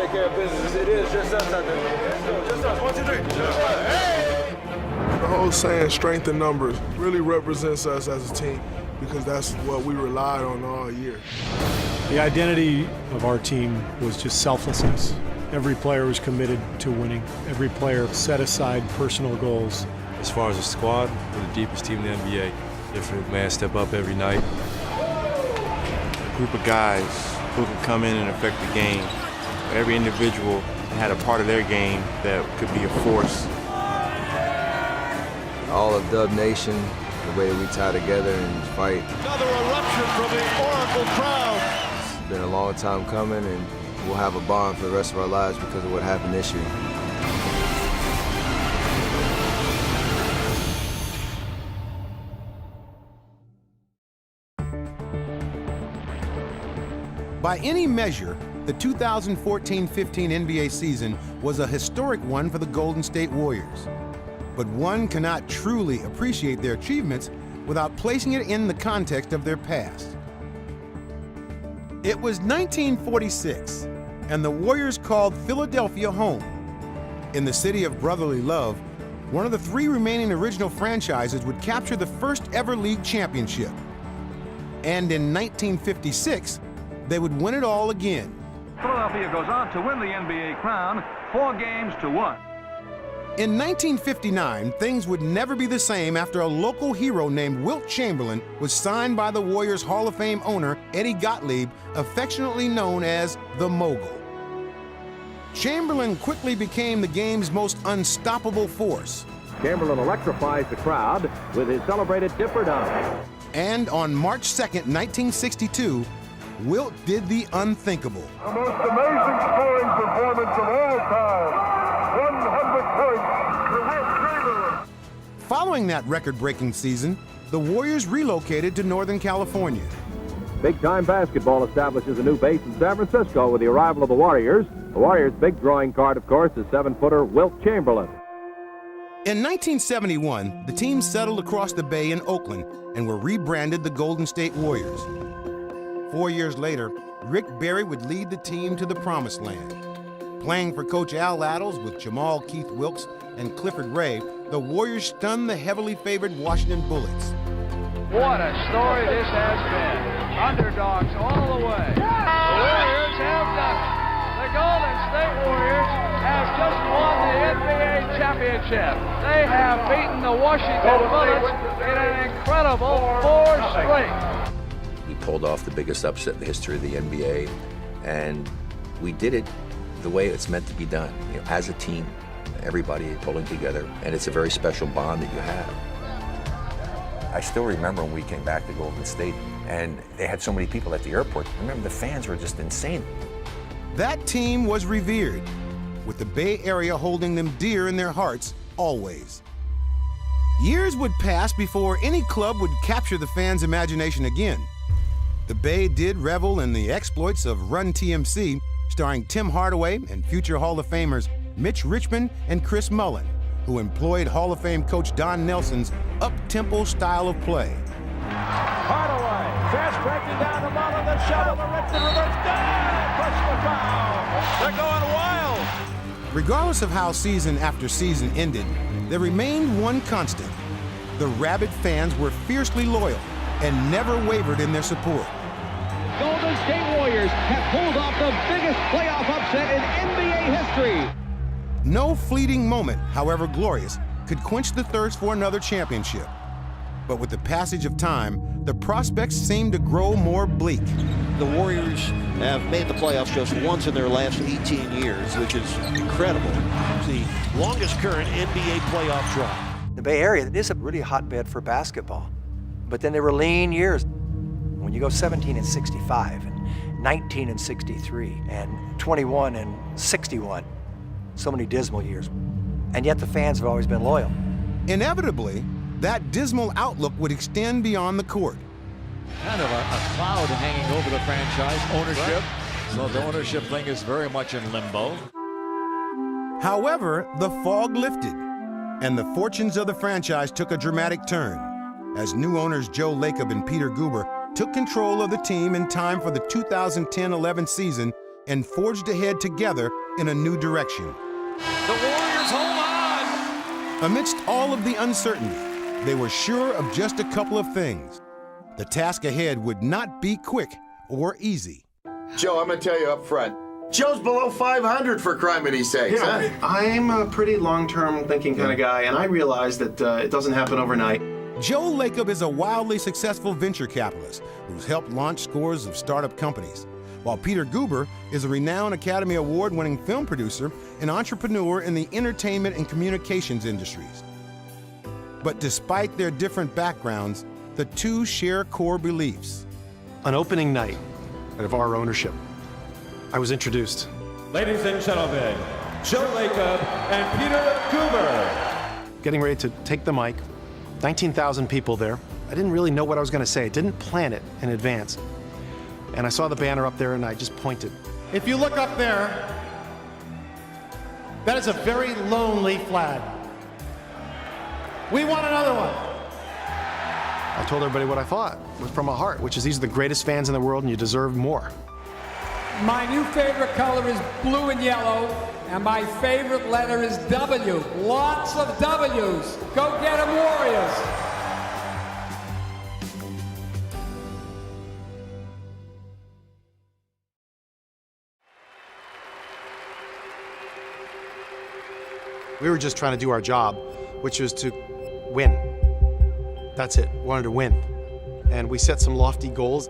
take care of business. It is just us out there. Just us. 1, 2, 3. Hey! The whole saying strength in numbers really represents us as a team because that's what we relied on all year. The identity of our team was just selflessness. Every player was committed to winning. Every player set aside personal goals. As far as the squad, we're the deepest team in the NBA. Different man step up every night. A group of guys who can come in and affect the game. Every individual had a part of their game that could be a force. All of Dub Nation, the way we tie together and fight. Another eruption from the Oracle crowd. It's been a long time coming, and we'll have a bond for the rest of our lives because of what happened this year. By any measure, the 2014-15 NBA season was a historic one for the Golden State Warriors. But one cannot truly appreciate their achievements without placing it in the context of their past. It was 1946, and the Warriors called Philadelphia home. In the city of brotherly love, one of the 3 remaining original franchises would capture the first ever league championship. And in 1956, they would win it all again. Philadelphia goes on to win the NBA crown 4 games to 1. In 1959, things would never be the same after a local hero named Wilt Chamberlain was signed by the Warriors Hall of Fame owner Eddie Gottlieb, affectionately known as the Mogul. Chamberlain quickly became the game's most unstoppable force. Chamberlain electrifies the crowd with his celebrated Dipper Dunk. And on March 2nd, 1962, Wilt did the unthinkable. The most amazing scoring performance of all time. 100 points for Wilt Chamberlain. Following that record-breaking season, the Warriors relocated to Northern California. Big-time basketball establishes a new base in San Francisco with the arrival of the Warriors. The Warriors' big drawing card, of course, is 7-footer Wilt Chamberlain. In 1971, the team settled across the bay in Oakland and were rebranded the Golden State Warriors. 4 years later, Rick Barry would lead the team to the promised land. Playing for Coach Al Attles with Jamal Keith Wilkes and Clifford Ray, the Warriors stunned the heavily favored Washington Bullets. What a story this has been. Underdogs all the way. The Warriors have done it. The Golden State Warriors have just won the NBA championship. They have beaten the Washington Bullets in an incredible 4 straight. We pulled off the biggest upset in the history of the NBA, and we did it the way it's meant to be done. You know, as a team, everybody pulling together, and it's a very special bond that you have. I still remember when we came back to Golden State, and they had so many people at the airport. Remember, the fans were just insane. That team was revered, with the Bay Area holding them dear in their hearts always. Years would pass before any club would capture the fans' imagination again. The Bay did revel in the exploits of Run TMC, starring Tim Hardaway and future Hall of Famers Mitch Richmond and Chris Mullin, who employed Hall of Fame coach Don Nelson's up-tempo style of play. Hardaway, fast breaking down the Mullin, the shuttle, the Richmond reverse, push the foul. They're going wild. Regardless of how season after season ended, there remained one constant. The rabid fans were fiercely loyal and never wavered in their support. Golden State Warriors have pulled off the biggest playoff upset in NBA history. No fleeting moment, however glorious, could quench the thirst for another championship. But with the passage of time, the prospects seemed to grow more bleak. The Warriors have made the playoffs just once in their last 18 years, which is incredible. It's the longest current NBA playoff drought. The Bay Area is a really hotbed for basketball. But then there were lean years. When you go 17 and 65 and 19 and 63 and 21 and 61, so many dismal years. And yet the fans have always been loyal. Inevitably, that dismal outlook would extend beyond the court. Kind of a cloud hanging over the franchise. Ownership. So the ownership thing is very much in limbo. However, the fog lifted, and the fortunes of the franchise took a dramatic turn as new owners Joe Lacob and Peter Guber took control of the team in time for the 2010-11 season and forged ahead together in a new direction. The Warriors hold on! Amidst all of the uncertainty, they were sure of just a couple of things. The task ahead would not be quick or easy. Joe, I'm going to tell you up front. Joe's below 500 for criminy sakes, huh? I'm a pretty long-term thinking kind of guy, and I realize that it doesn't happen overnight. Joe Lacob is a wildly successful venture capitalist who's helped launch scores of startup companies, while Peter Guber is a renowned Academy Award-winning film producer and entrepreneur in the entertainment and communications industries. But despite their different backgrounds, the two share core beliefs. On opening night of our ownership, I was introduced. Ladies and gentlemen, Joe Lacob and Peter Guber. Getting ready to take the mic, 19,000 people there. I didn't really know what I was going to say. I didn't plan it in advance. And I saw the banner up there and I just pointed. If you look up there, that is a very lonely flag. We want another one. I told everybody what I thought from my heart, which is these are the greatest fans in the world and you deserve more. My new favorite color is blue and yellow, and my favorite letter is W. Lots of W's. Go get 'em, Warriors. We were just trying to do our job, which was to win. That's it, wanted to win. And we set some lofty goals.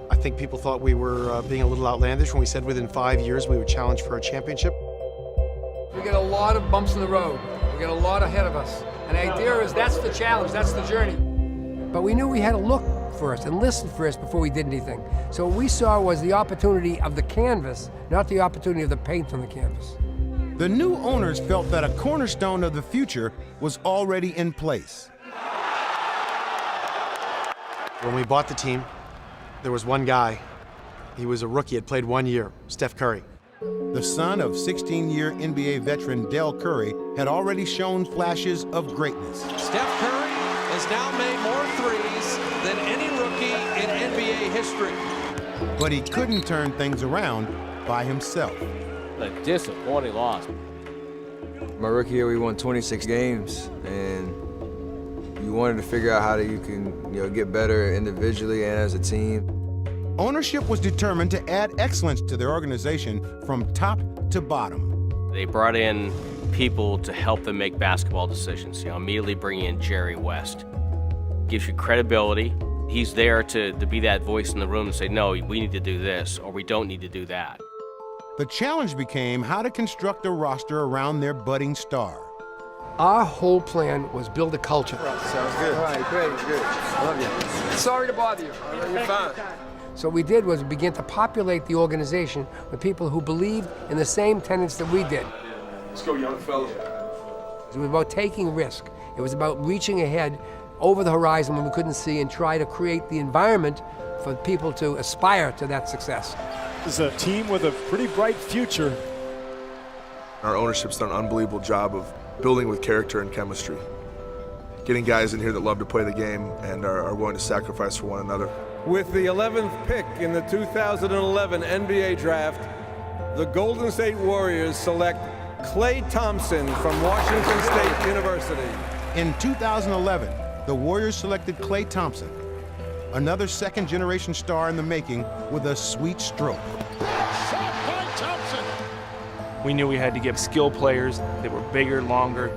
I think people thought we were being a little outlandish when we said within 5 years we would challenge for a championship. We got a lot of bumps in the road. We got a lot ahead of us. And the idea is that's the challenge, that's the journey. But we knew we had to look first and listen first before we did anything. So what we saw was the opportunity of the canvas, not the opportunity of the paint on the canvas. The new owners felt that a cornerstone of the future was already in place. When we bought the team, there was one guy. He was a rookie, had played 1 year, Steph Curry. The son of 16-year NBA veteran Del Curry had already shown flashes of greatness. Steph Curry has now made more threes than any rookie in NBA history. But he couldn't turn things around by himself. A disappointing loss. My rookie year, we won 26 games, and you wanted to figure out how you can get better individually and as a team. Ownership was determined to add excellence to their organization from top to bottom. They brought in people to help them make basketball decisions. Immediately bringing in Jerry West. Gives you credibility. He's there to be that voice in the room and say, no, we need to do this, or we don't need to do that. The challenge became how to construct a roster around their budding star. Our whole plan was build a culture. Sounds good. All right, great, good. I love you. Sorry to bother you. You're fine. So what we did was begin to populate the organization with people who believed in the same tenets that we did. Let's go, young fella. It was about taking risk. It was about reaching ahead over the horizon when we couldn't see and try to create the environment for people to aspire to that success. This is a team with a pretty bright future. Our ownership's done an unbelievable job of building with character and chemistry. Getting guys in here that love to play the game and are willing to sacrifice for one another. With the 11th pick in the 2011 NBA Draft, the Golden State Warriors select Klay Thompson from Washington State University. In 2011, the Warriors selected Klay Thompson, another second-generation star in the making with a sweet stroke. We knew we had to get skill players that were bigger, longer,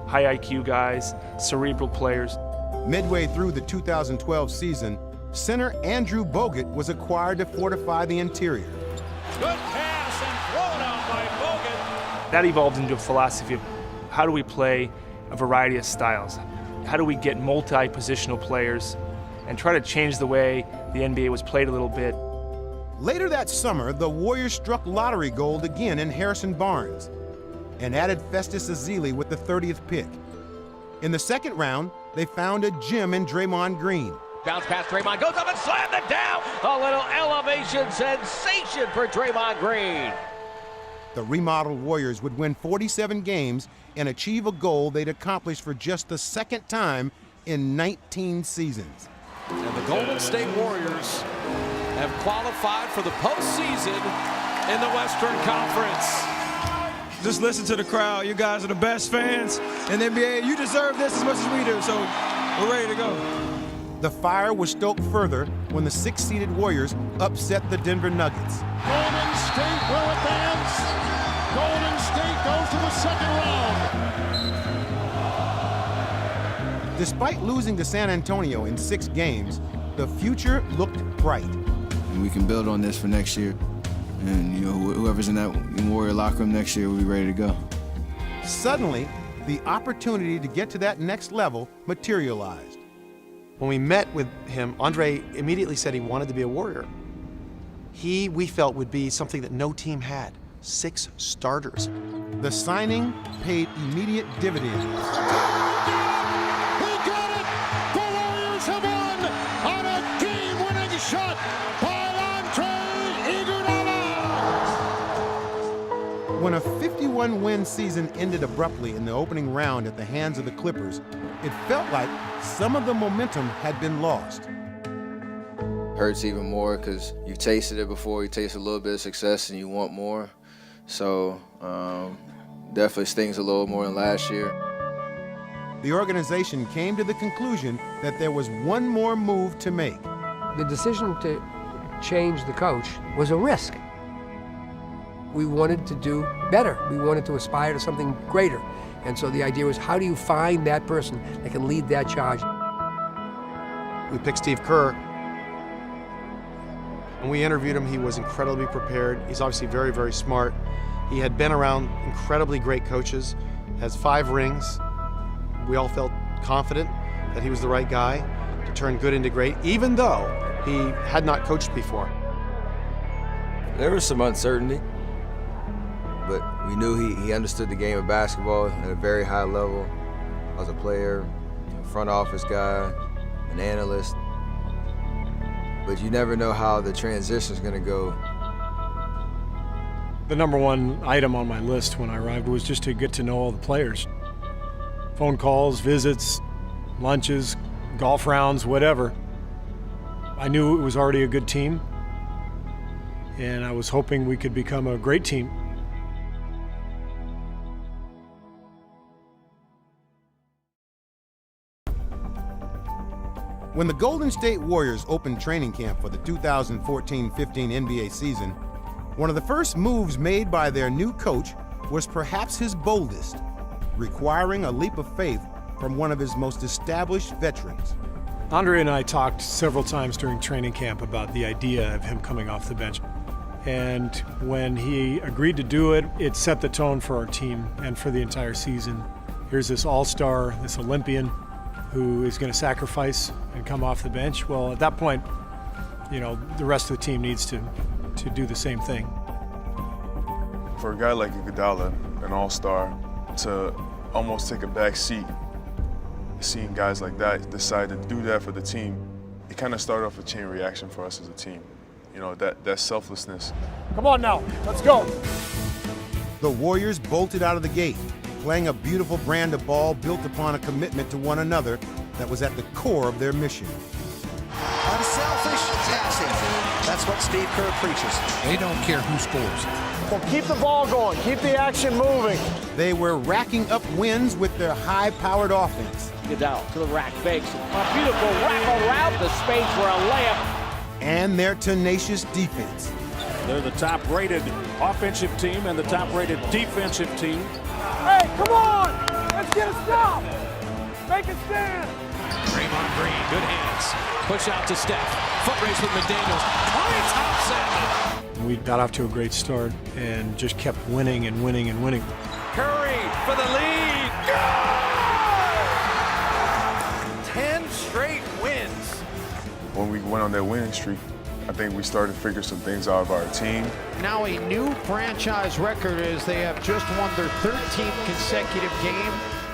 high IQ guys, cerebral players. Midway through the 2012 season, center Andrew Bogut was acquired to fortify the interior. Good pass and thrown out by Bogut. That evolved into a philosophy of how do we play a variety of styles? How do we get multi-positional players and try to change the way the NBA was played a little bit? Later that summer, the Warriors struck lottery gold again in Harrison Barnes and added Festus Ezeli with the 30th pick. In the second round, they found a gem in Draymond Green. Bounce pass, Draymond goes up and slams it down. A little elevation sensation for Draymond Green. The remodeled Warriors would win 47 games and achieve a goal they'd accomplished for just the second time in 19 seasons. And the Golden State Warriors have qualified for the postseason in the Western Conference. Just listen to the crowd. You guys are the best fans in the NBA. You deserve this as much as we do, so we're ready to go. The fire was stoked further when the 6-seeded Warriors upset the Denver Nuggets. Golden State will advance. Golden State goes to the second round. Despite losing to San Antonio in 6 games, the future looked bright. And we can build on this for next year. And whoever's in that Warrior locker room next year will be ready to go. Suddenly, the opportunity to get to that next level materialized. When we met with him, Andre immediately said he wanted to be a Warrior. We felt, would be something that no team had. 6 starters. The signing paid immediate dividends. He got it! The Warriors have won on a game-winning shot by Andre Iguodala! When a 51-win season ended abruptly in the opening round at the hands of the Clippers, it felt like some of the momentum had been lost. Hurts even more because you've tasted it before, you taste a little bit of success and you want more. So definitely stings a little more than last year. The organization came to the conclusion that there was one more move to make. The decision to change the coach was a risk. We wanted to do better. We wanted to aspire to something greater. And so the idea was, how do you find that person that can lead that charge? We picked Steve Kerr. When we interviewed him, he was incredibly prepared. He's obviously very, very smart. He had been around incredibly great coaches, has 5 rings. We all felt confident that he was the right guy to turn good into great, even though he had not coached before. There was some uncertainty, but we knew he understood the game of basketball at a very high level. As a player, front office guy, an analyst. But you never know how the transition is going to go. The number one item on my list when I arrived was just to get to know all the players. Phone calls, visits, lunches, golf rounds, whatever. I knew it was already a good team, and I was hoping we could become a great team. When the Golden State Warriors opened training camp for the 2014-15 NBA season, one of the first moves made by their new coach was perhaps his boldest, requiring a leap of faith from one of his most established veterans. Andre and I talked several times during training camp about the idea of him coming off the bench. And when he agreed to do it, it set the tone for our team and for the entire season. Here's this all-star, this Olympian, who is going to sacrifice and come off the bench. Well, at that point, the rest of the team needs to do the same thing. For a guy like Iguodala, an all-star, to almost take a back seat, seeing guys like that decide to do that for the team, it kind of started off a chain reaction for us as a team. That selflessness. Come on now, let's go. The Warriors bolted out of the gate, playing a beautiful brand of ball built upon a commitment to one another that was at the core of their mission. Unselfish passing. That's what Steve Kerr preaches. They don't care who scores. Well, keep the ball going. Keep the action moving. They were racking up wins with their high-powered offense. Iguodala to the rack, fakes. A beautiful wrap around the space for a layup. And their tenacious defense. They're the top-rated offensive team and the top-rated defensive team. Hey, come on! Let's get a stop! Make a stand! Draymond Green, good hands. Push out to Steph. Foot race with McDaniels. Klay Thompson! We got off to a great start and just kept winning and winning and winning. Curry for the lead. Good! 10 straight wins. When we went on that winning streak, I think we started to figure some things out of our team. Now a new franchise record as they have just won their 13th consecutive game.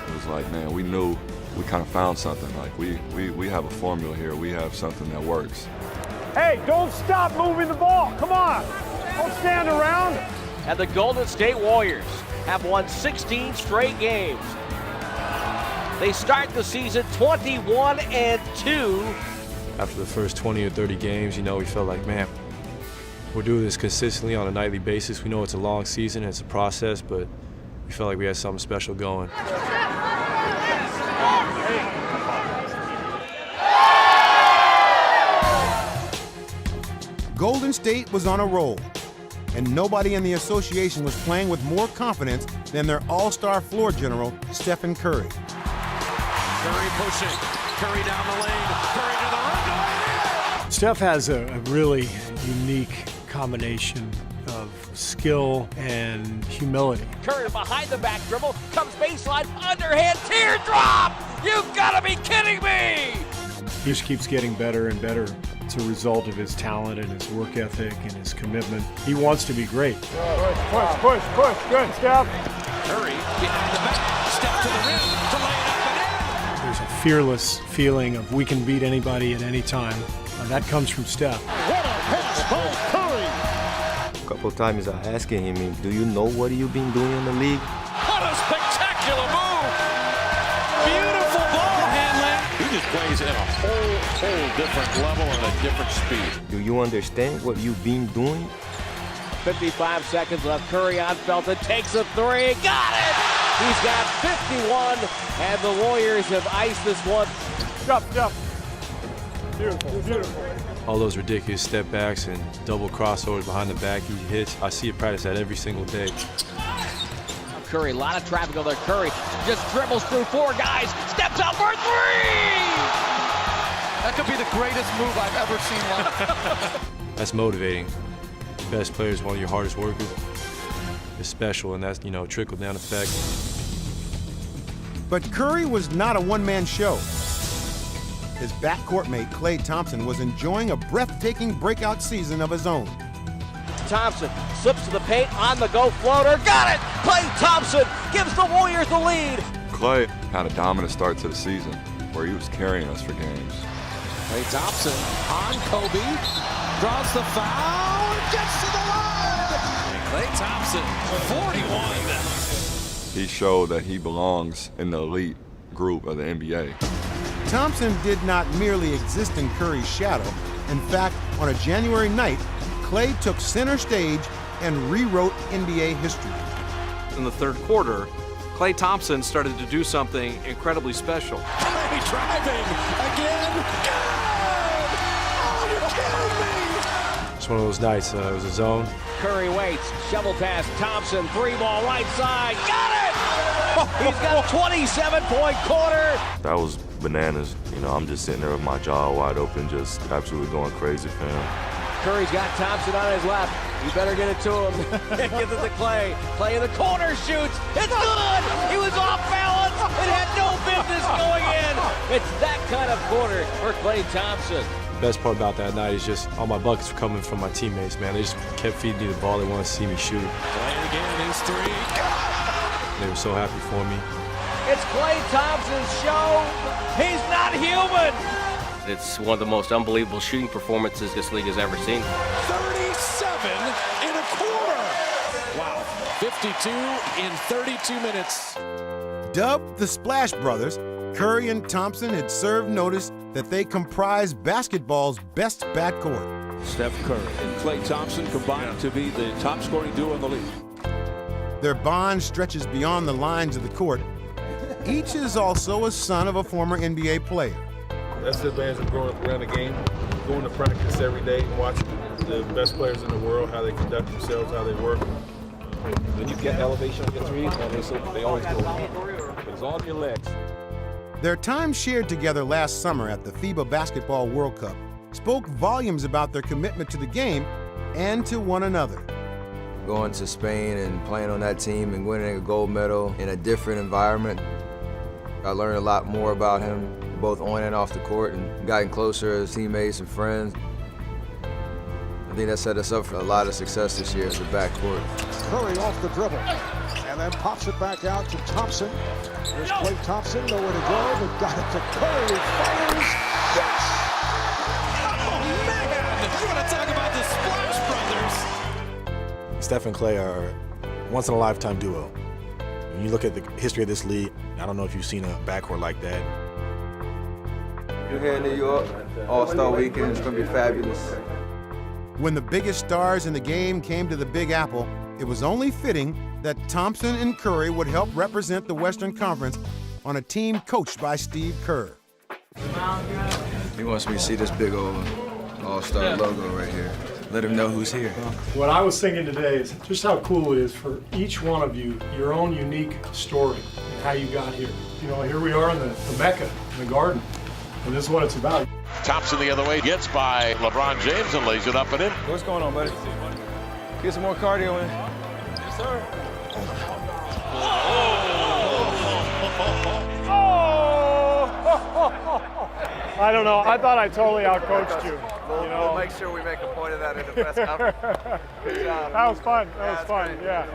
It was like, man, we knew we kind of found something. Like we have a formula here. We have something that works. Hey, don't stop moving the ball. Come on. Don't stand around. And the Golden State Warriors have won 16 straight games. They start the season 21-2 After the first 20 or 30 games, we felt like, man, we're doing this consistently on a nightly basis. We know it's a long season, it's a process, but we felt like we had something special going. Golden State was on a roll, and nobody in the association was playing with more confidence than their all-star floor general, Stephen Curry. Curry pushing. Curry down the lane. Curry to the rim. Steph has a really unique combination of skill and humility. Curry behind the back dribble, comes baseline, underhand teardrop! You've got to be kidding me! He just keeps getting better and better. It's a result of his talent and his work ethic and his commitment. He wants to be great. Push. Good, Steph. Curry behind the back. Step to the rim to lay it up and in. There's a fearless feeling of we can beat anybody at any time. That comes from Steph. What a pass by Curry. A couple of times I asking him, do you know what you've been doing in the league? What a spectacular move! Beautiful ball handling. He just plays at a whole different level and a different speed. Do you understand what you've been doing? 55 seconds left. Curry on Felton takes a three. Got it! He's got 51, and the Warriors have iced this one. Step. Beautiful. All those ridiculous step backs and double crossovers behind the back he hits, I see at practice that every single day. Curry, a lot of traffic over there. Curry just dribbles through four guys, steps out for three! That could be the greatest move I've ever seen live. That's motivating. The best player is one of your hardest workers. It's special, and that's, trickle-down effect. But Curry was not a one-man show. His backcourt mate, Klay Thompson, was enjoying a breathtaking breakout season of his own. Thompson slips to the paint, on the go floater, got it! Klay Thompson gives the Warriors the lead. Klay had a dominant start to the season where he was carrying us for games. Klay Thompson on Kobe, draws the foul, gets to the line! And Klay Thompson, 41. He showed that he belongs in the elite group of the NBA. Thompson did not merely exist in Curry's shadow. In fact, on a January night, Klay took center stage and rewrote NBA history. In the third quarter, Klay Thompson started to do something incredibly special. Klay driving again. Good! Oh, you're kidding me! It's one of those nights. It was a zone. Curry waits, shovel pass, Thompson, three ball right side, got it! He's got a 27-point quarter. That was bananas. I'm just sitting there with my jaw wide open, just absolutely going crazy for him. Curry's got Thompson on his left. You better get it to him. Gives it to Klay. Klay in the corner shoots. It's good! He was off balance. It had no business going in. It's that kind of quarter for Klay Thompson. The best part about that night is just all my buckets were coming from my teammates, man. They just kept feeding me the ball. They wanted to see me shoot. Klay again, his three. They were so happy for me. It's Klay Thompson's show. He's not human. It's one of the most unbelievable shooting performances this league has ever seen. 37 in a quarter. Wow. 52 in 32 minutes. Dubbed the Splash Brothers, Curry and Thompson had served notice that they comprise basketball's best backcourt. Steph Curry and Klay Thompson combined to be the top scoring duo in the league. Their bond stretches beyond the lines of the court. Each is also a son of a former NBA player. That's the advantage of growing up around the game, going to practice every day, watching the best players in the world, how they conduct themselves, how they work. When you get elevation on your threes, they always go. It's all your legs. Their time shared together last summer at the FIBA Basketball World Cup spoke volumes about their commitment to the game and to one another. Going to Spain and playing on that team and winning a gold medal in a different environment, I learned a lot more about him, both on and off the court, and gotten closer as teammates and friends. I think that set us up for a lot of success this year as a backcourt. Curry off the dribble, and then pops it back out to Thompson. There's Klay Thompson, nowhere to go, but got it to Curry, fires, yes! Oh, man! You want to talk about the Splash Brothers? Steph and Klay are a once-in-a-lifetime duo. When you look at the history of this league, I don't know if you've seen a backcourt like that. You're here in New York. All-Star Weekend is going to be fabulous. When the biggest stars in the game came to the Big Apple, it was only fitting that Thompson and Curry would help represent the Western Conference on a team coached by Steve Kerr. He wants me to see this big old All-Star logo right here. Let him know who's here. What I was thinking today is just how cool it is for each one of you, your own unique story, how you got here. You know, here we are in the Mecca, in the Garden, and this is what it's about. Thompson the other way, gets by LeBron James and lays it up and in. What's going on, buddy? Get some more cardio in. Yes, sir. I don't know. I thought I totally outcoached you. We'll make sure we make a point of that in the press conference. Good job. That was fun. That was fun, yeah.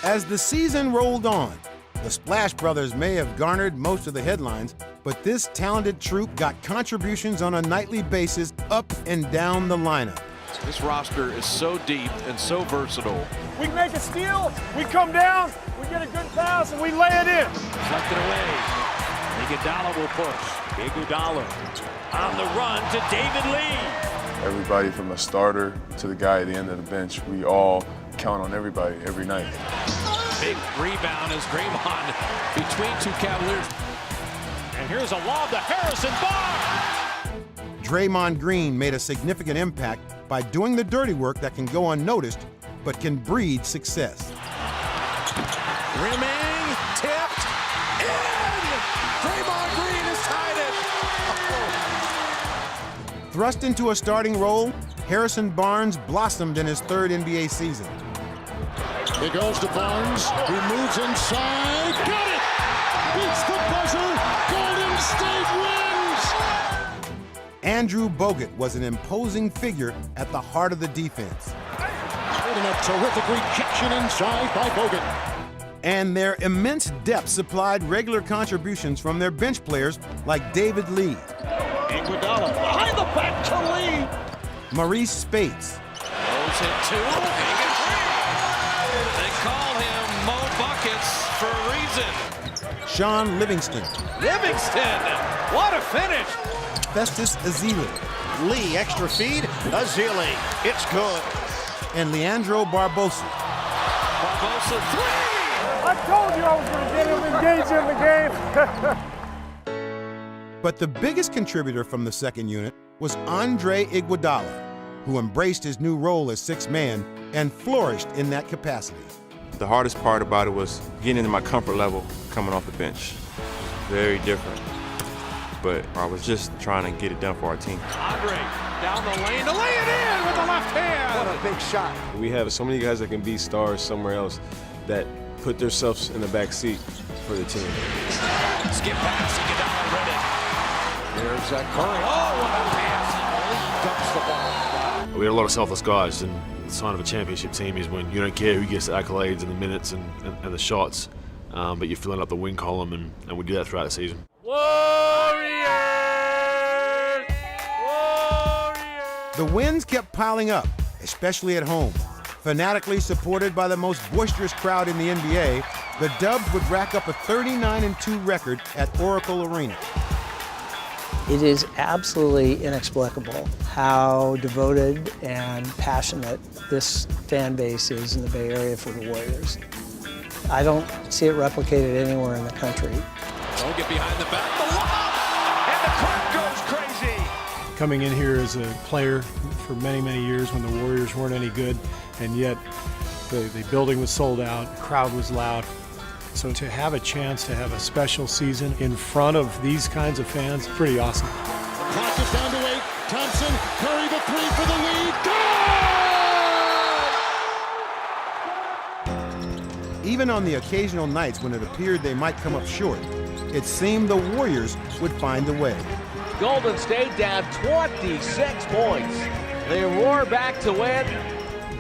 As the season rolled on, the Splash Brothers may have garnered most of the headlines, but this talented troupe got contributions on a nightly basis up and down the lineup. This roster is so deep and so versatile. We make a steal, we come down, we get a good pass, and we lay it in. Deflected away. Iguodala will push. Iguodala on the run to David Lee. Everybody from the starter to the guy at the end of the bench, we all count on everybody every night. Big rebound as Draymond between two Cavaliers. And here's a lob to Harrison Barnes. Draymond Green made a significant impact by doing the dirty work that can go unnoticed, but can breed success. Rimming, tipped, in! Draymond Green has tied it. Thrust into a starting role, Harrison Barnes blossomed in his third NBA season. He goes to Barnes. He moves inside. Got it! Beats the buzzer. Golden State wins! Andrew Bogut was an imposing figure at the heart of the defense. And a terrific rejection inside by Bogut. And their immense depth supplied regular contributions from their bench players like David Lee, Iguodala behind the back to Lee. Maurice Spates, Goes hit two. They call him Mo Buckets for a reason. Sean Livingston, Livingston, what a finish. Festus Ezeli, Lee, extra feed. Ezeli. It's good. and Leandro Barbosa. Barbosa three! I told you I was going to get him engaged in the game. But the biggest contributor from the second unit was Andre Iguodala, who embraced his new role as sixth man and flourished in that capacity. The hardest part about it was getting into my comfort level coming off the bench. Very different. But I was just trying to get it done for our team. Andre down the lane to lay it in with the left hand. What a big shot. We have so many guys that can be stars somewhere else that put themselves in the back seat for the team. Skip pass, Iguodala read it. There's Curry. Oh, what a pass. He dumps the ball. We had a lot of selfless guys, and the sign of a championship team is when you don't care who gets the accolades and the minutes and the shots, but you're filling up the win column, and we do that throughout the season. The wins kept piling up, especially at home. Fanatically supported by the most boisterous crowd in the NBA, the Dubs would rack up a 39-2 record at Oracle Arena. It is absolutely inexplicable how devoted and passionate this fan base is in the Bay Area for the Warriors. I don't see it replicated anywhere in the country. Don't get behind the back, the lob, and the crowd goes crazy. Coming in here as a player for many, many years when the Warriors weren't any good, and yet the building was sold out, the crowd was loud. So to have a chance to have a special season in front of these kinds of fans, pretty awesome. The clock is down to 8. Thompson, Curry the three for the lead. Even on the occasional nights when it appeared they might come up short, it seemed the Warriors would find a way. Golden State down 26 points. They roar back to win.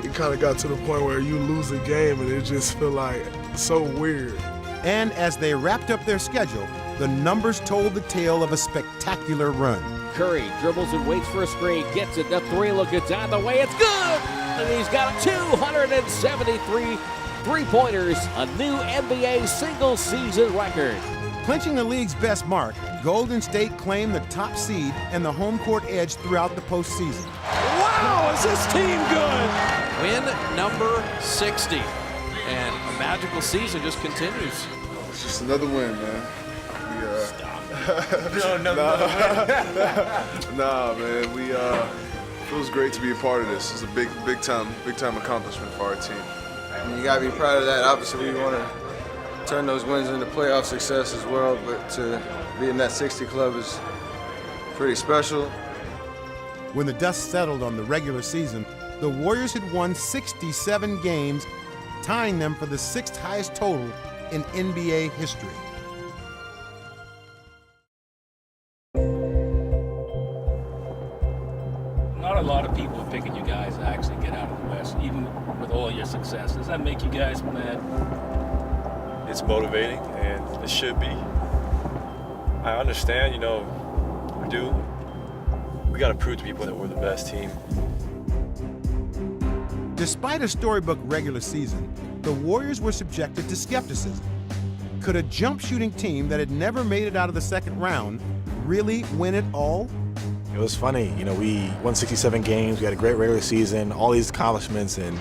It kind of got to the point where you lose a game and it just feel like so weird. And as they wrapped up their schedule, the numbers told the tale of a spectacular run. Curry dribbles and waits for a screen, gets it, the three, look, it's on the way, it's good! And he's got 273 three-pointers, a new NBA single-season record. Clinching the league's best mark, Golden State claimed the top seed and the home court edge throughout the postseason. Wow, is this team good? Win number 60. And a magical season just continues. It's just another win, man. Nah, man. It feels great to be a part of this. It's a big time accomplishment for our team. And you gotta be proud of that. Obviously, we want to turn those wins into playoff success as well, but to be in that 60 club is pretty special. When the dust settled on the regular season, the Warriors had won 67 games, tying them for the 6th highest total in NBA history. Not a lot of people are picking you guys to actually get out of the West, even with all your success. Does that make you guys mad? It's motivating, and it should be. I understand, we got to prove to people that we're the best team. Despite a storybook regular season, the Warriors were subjected to skepticism. Could a jump shooting team that had never made it out of the second round really win it all? It was funny, we won 67 games, we had a great regular season, all these accomplishments, and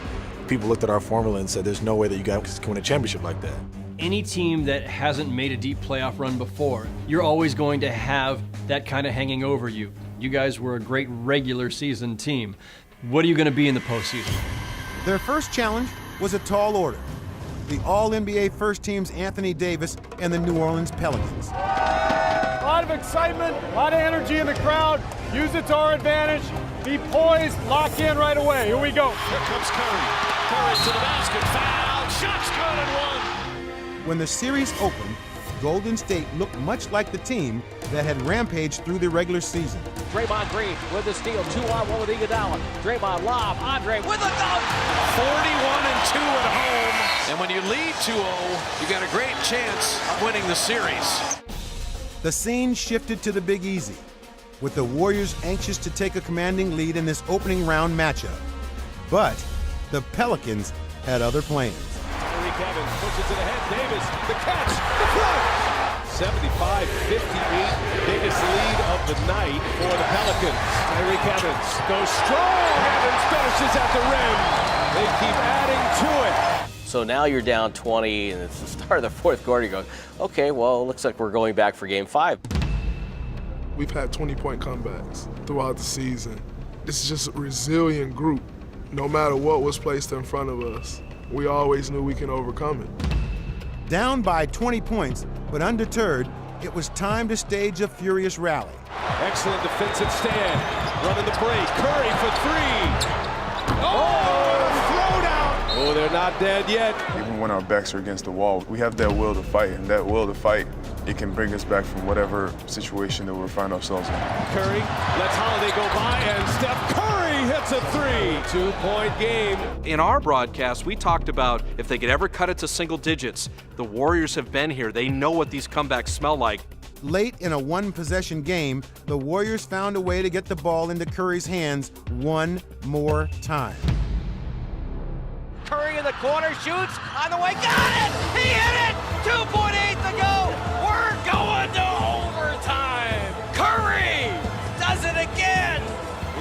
people looked at our formula and said, there's no way that you guys can win a championship like that. Any team that hasn't made a deep playoff run before, you're always going to have that kind of hanging over you. You guys were a great regular season team. What are you going to be in the postseason? Their first challenge was a tall order. The All-NBA First Team's Anthony Davis and the New Orleans Pelicans. A lot of excitement, a lot of energy in the crowd. Use it to our advantage. Be poised, lock in right away. Here we go. Here comes Curry. Curry to the basket, foul, shot's good and one. When the series opened, Golden State looked much like the team that had rampaged through the regular season. Draymond Green with the steal, 2-on-1 with Iguodala. Draymond lob, Andre with a dunk. 41-2 at home, and when you lead 2-0, you got a great chance of winning the series. The scene shifted to the Big Easy, with the Warriors anxious to take a commanding lead in this opening round matchup. But the Pelicans had other plans. Tyreke Evans pushes it ahead. Davis, the catch, the play. 75-58, biggest lead of the night for the Pelicans. Tyreke Evans goes strong. Evans finishes at the rim. They keep adding to it. So now you're down 20, and it's the start of the fourth quarter. You go, okay, well, it looks like we're going back for Game 5. We've had 20-point comebacks throughout the season. This is just a resilient group. No matter what was placed in front of us, we always knew we can overcome it. Down by 20 points, but undeterred, it was time to stage a furious rally. Excellent defensive stand. Running the break. Curry for three. Throwdown. Oh, they're not dead yet. Even when our backs are against the wall, we have that will to fight, and that will to fight, it can bring us back from whatever situation that we find ourselves in. Curry lets Holiday go by, and Steph Curry hits a three. 2-point game. In our broadcast, we talked about if they could ever cut it to single digits. The Warriors have been here. They know what these comebacks smell like. Late in a one-possession game, the Warriors found a way to get the ball into Curry's hands one more time. Curry in the corner, shoots, on the way, got it! He hit it! 2.8 to go! We're going to overtime! Curry does it again!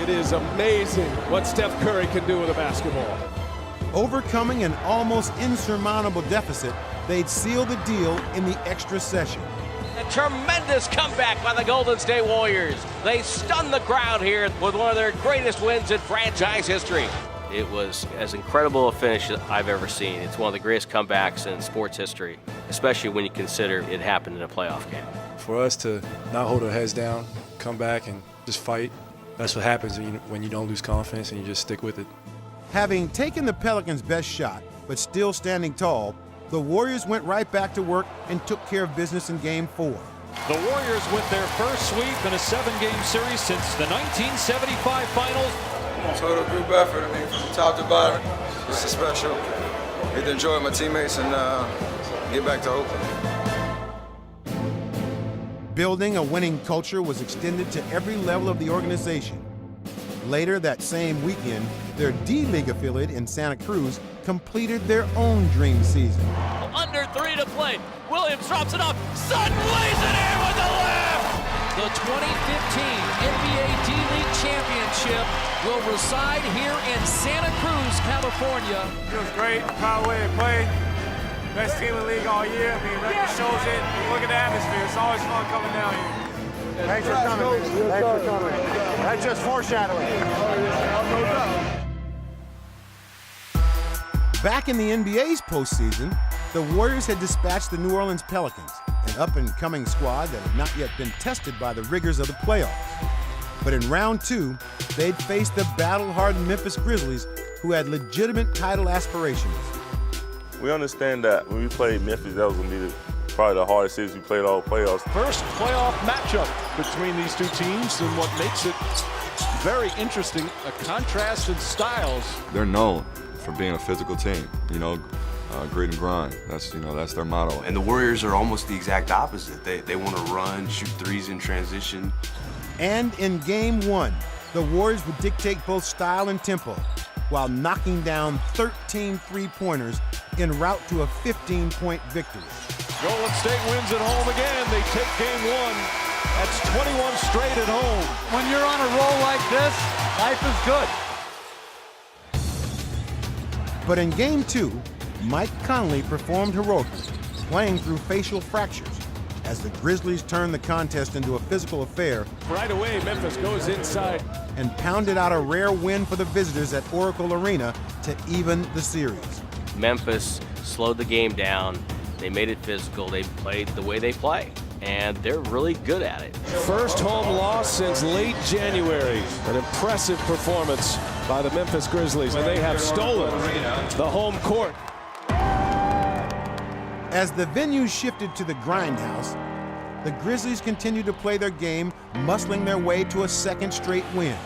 It is amazing what Steph Curry can do with a basketball. Overcoming an almost insurmountable deficit, they'd seal the deal in the extra session. A tremendous comeback by the Golden State Warriors. They stunned the crowd here with one of their greatest wins in franchise history. It was as incredible a finish as I've ever seen. It's one of the greatest comebacks in sports history, especially when you consider it happened in a playoff game. For us to not hold our heads down, come back and just fight, that's what happens when you don't lose confidence and you just stick with it. Having taken the Pelicans' best shot, but still standing tall, the Warriors went right back to work and took care of business in Game 4. The Warriors with their first sweep in a 7-game series since the 1975 finals. Total group effort, from top to bottom. This is special. Get to enjoy my teammates and get back to Oakland. Building a winning culture was extended to every level of the organization. Later that same weekend, their D-League affiliate in Santa Cruz completed their own dream season. Under 3 to play. Williams drops it up. Sutton lays it in with the left. The 2015 NBA D-League Championship will reside here in Santa Cruz, California. Feels great. Proud of the way they played. Best team in the league all year. I mean, record shows it. Look at the atmosphere. It's always fun coming down here. Thanks for coming. Thanks for coming. That's just foreshadowing. Back in the NBA's postseason, the Warriors had dispatched the New Orleans Pelicans, an up-and-coming squad that had not yet been tested by the rigors of the playoffs. But in round 2, they'd faced the battle-hardened Memphis Grizzlies, who had legitimate title aspirations. We understand that when we played Memphis, that was going to be probably the hardest series we played all playoffs. First playoff matchup between these two teams, and what makes it very interesting, a contrast in styles. They're known for being a physical team, grit and grind. That's their motto. And the Warriors are almost the exact opposite. They want to run, shoot threes in transition. And in game 1, the Warriors would dictate both style and tempo, while knocking down 13 three-pointers en route to a 15-point victory. Golden State wins at home again. They take game 1. That's 21 straight at home. When you're on a roll like this, life is good. But in game 2, Mike Conley performed heroically, playing through facial fractures, as the Grizzlies turned the contest into a physical affair. Right away, Memphis goes inside and pounded out a rare win for the visitors at Oracle Arena to even the series. Memphis slowed the game down. They made it physical. They played the way they play, and they're really good at it. First home loss since late January. An impressive performance by the Memphis Grizzlies, and they have stolen the home court. As the venue shifted to the Grindhouse, the Grizzlies continued to play their game, muscling their way to a second straight win.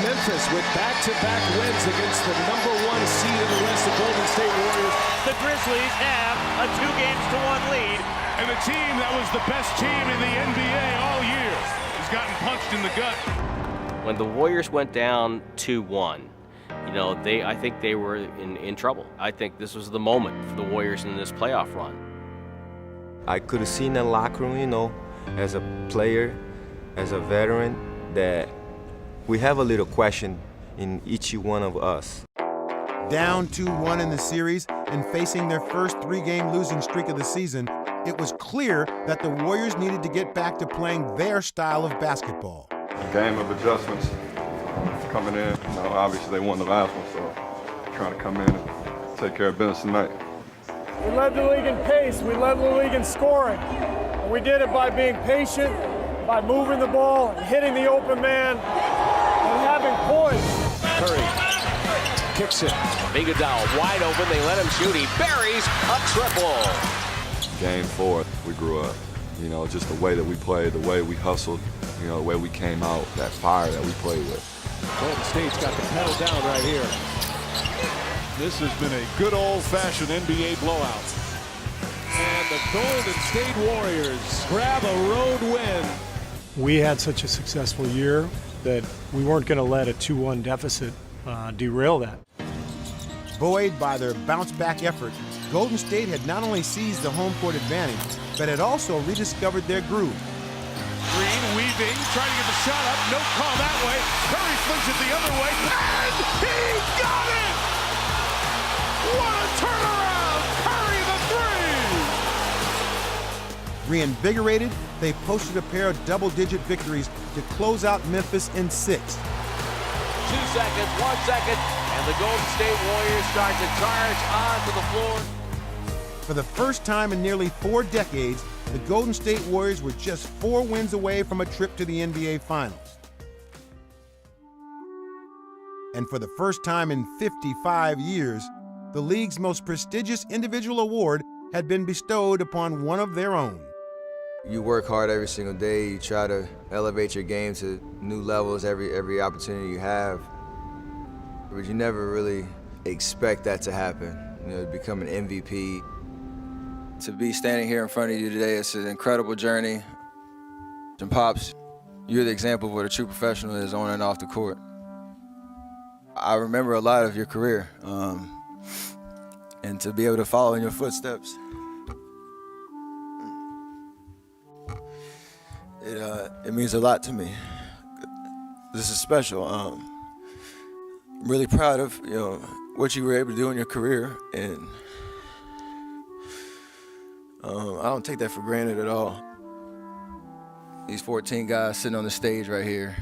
Memphis with back-to-back wins against the #1 seed in the West, the Golden State Warriors. The Grizzlies have a 2-1 lead. And the team that was the best team in the NBA all year has gotten punched in the gut. When the Warriors went down 2-1, I think they were in trouble. I think this was the moment for the Warriors in this playoff run. I could have seen the locker room, as a player, as a veteran, that we have a little question in each one of us. Down 2-1 in the series and facing their first 3-game losing streak of the season, it was clear that the Warriors needed to get back to playing their style of basketball. A game of adjustments coming in. Obviously they won the last one, so trying to come in and take care of business tonight. We led the league in pace. We led the league in scoring. And we did it by being patient, by moving the ball and hitting the open man and having poise. Curry kicks it. Iguodala wide open. They let him shoot. He buries a triple. Game 4, we grew up. Just the way that we played, the way we hustled, the way we came out, that fire that we played with. Golden State's got the pedal down right here. This has been a good old-fashioned NBA blowout. And the Golden State Warriors grab a road win. We had such a successful year that we weren't going to let a 2-1 deficit derail that. Buoyed by their bounce-back effort, Golden State had not only seized the home court advantage, but had also rediscovered their groove. Green weaving, trying to get the shot up. No call that way. Curry flings it the other way, and he got it! What a turnaround! Curry the 3! Reinvigorated, they posted a pair of double-digit victories to close out Memphis in 6. 2 seconds, 1 second, and the Golden State Warriors start to charge onto the floor. For the first time in nearly 4 decades, the Golden State Warriors were just 4 wins away from a trip to the NBA Finals. And for the first time in 55 years, the league's most prestigious individual award had been bestowed upon one of their own. You work hard every single day. You try to elevate your game to new levels every opportunity you have. But you never really expect that to happen, to become an MVP. To be standing here in front of you today, it's an incredible journey. And Pops, You're the example of what a true professional is on and off the court. I remember a lot of your career, and to be able to follow in your footsteps, it means a lot to me. This is special. I'm really proud of what you were able to do in your career, and I don't take that for granted at all. These 14 guys sitting on the stage right here,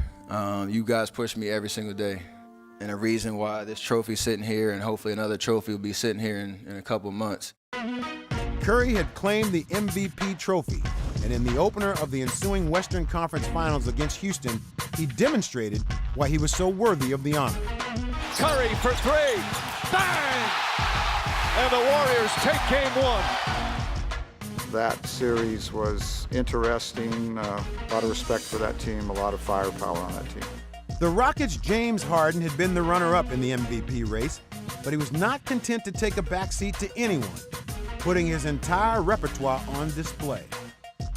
you guys push me every single day. And a reason why this trophy's sitting here, and hopefully another trophy will be sitting here in a couple months. Curry had claimed the MVP trophy, and in the opener of the ensuing Western Conference Finals against Houston, he demonstrated why he was so worthy of the honor. Curry for three. Bang! And the Warriors take game one. That series was interesting. A lot of respect for that team, a lot of firepower on that team. The Rockets' James Harden had been the runner-up in the MVP race, but he was not content to take a backseat to anyone, putting his entire repertoire on display.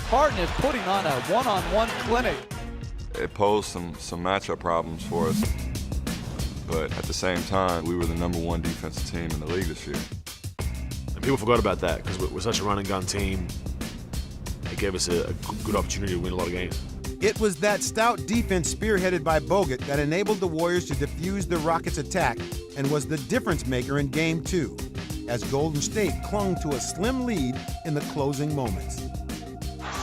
Harden is putting on a one-on-one clinic. It posed some matchup problems for us, but at the same time, we were the #1 defensive team in the league this year. And people forgot about that because we're such a run-and-gun team. It gave us a good opportunity to win a lot of games. It was that stout defense spearheaded by Bogut that enabled the Warriors to defuse the Rockets' attack and was the difference maker in Game 2, as Golden State clung to a slim lead in the closing moments.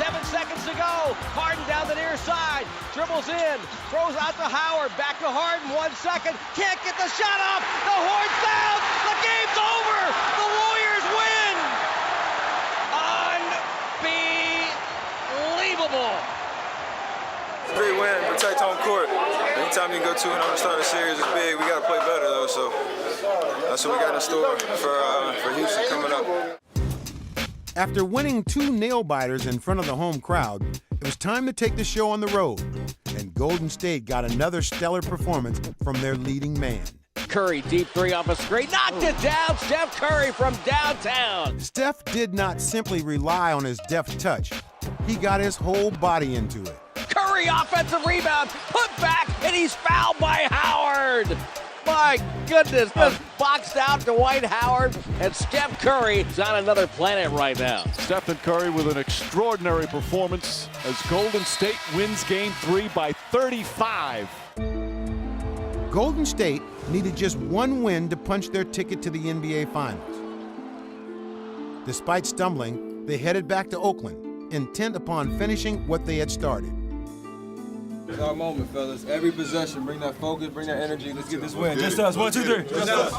7 seconds to go. Harden down the near side, dribbles in, throws out to Howard, back to Harden, 1 second, can't get the shot up. The horn's down. The game's over. The Warriors win. Unbelievable. Great win, protect home court. Anytime you can go 2-0 to start a series is big. We got to play better though, so that's what we got in store for Houston coming up. After winning 2 nail-biters in front of the home crowd, it was time to take the show on the road, and Golden State got another stellar performance from their leading man. Curry, deep three off a screen, knocked it down. Steph Curry from downtown. Steph did not simply rely on his deft touch. He got his whole body into it. Curry offensive rebound, put back, and he's fouled by Howard. My goodness, just boxed out Dwight Howard, and Steph Curry is on another planet right now. Stephen Curry with an extraordinary performance as Golden State wins game 3 by 35. Golden State needed just 1 win to punch their ticket to the NBA Finals. Despite stumbling, they headed back to Oakland, intent upon finishing what they had started. It's our moment, fellas. Every possession, bring that focus, bring that energy. Let's get this win. Just us. 1, 2, 3. Just us.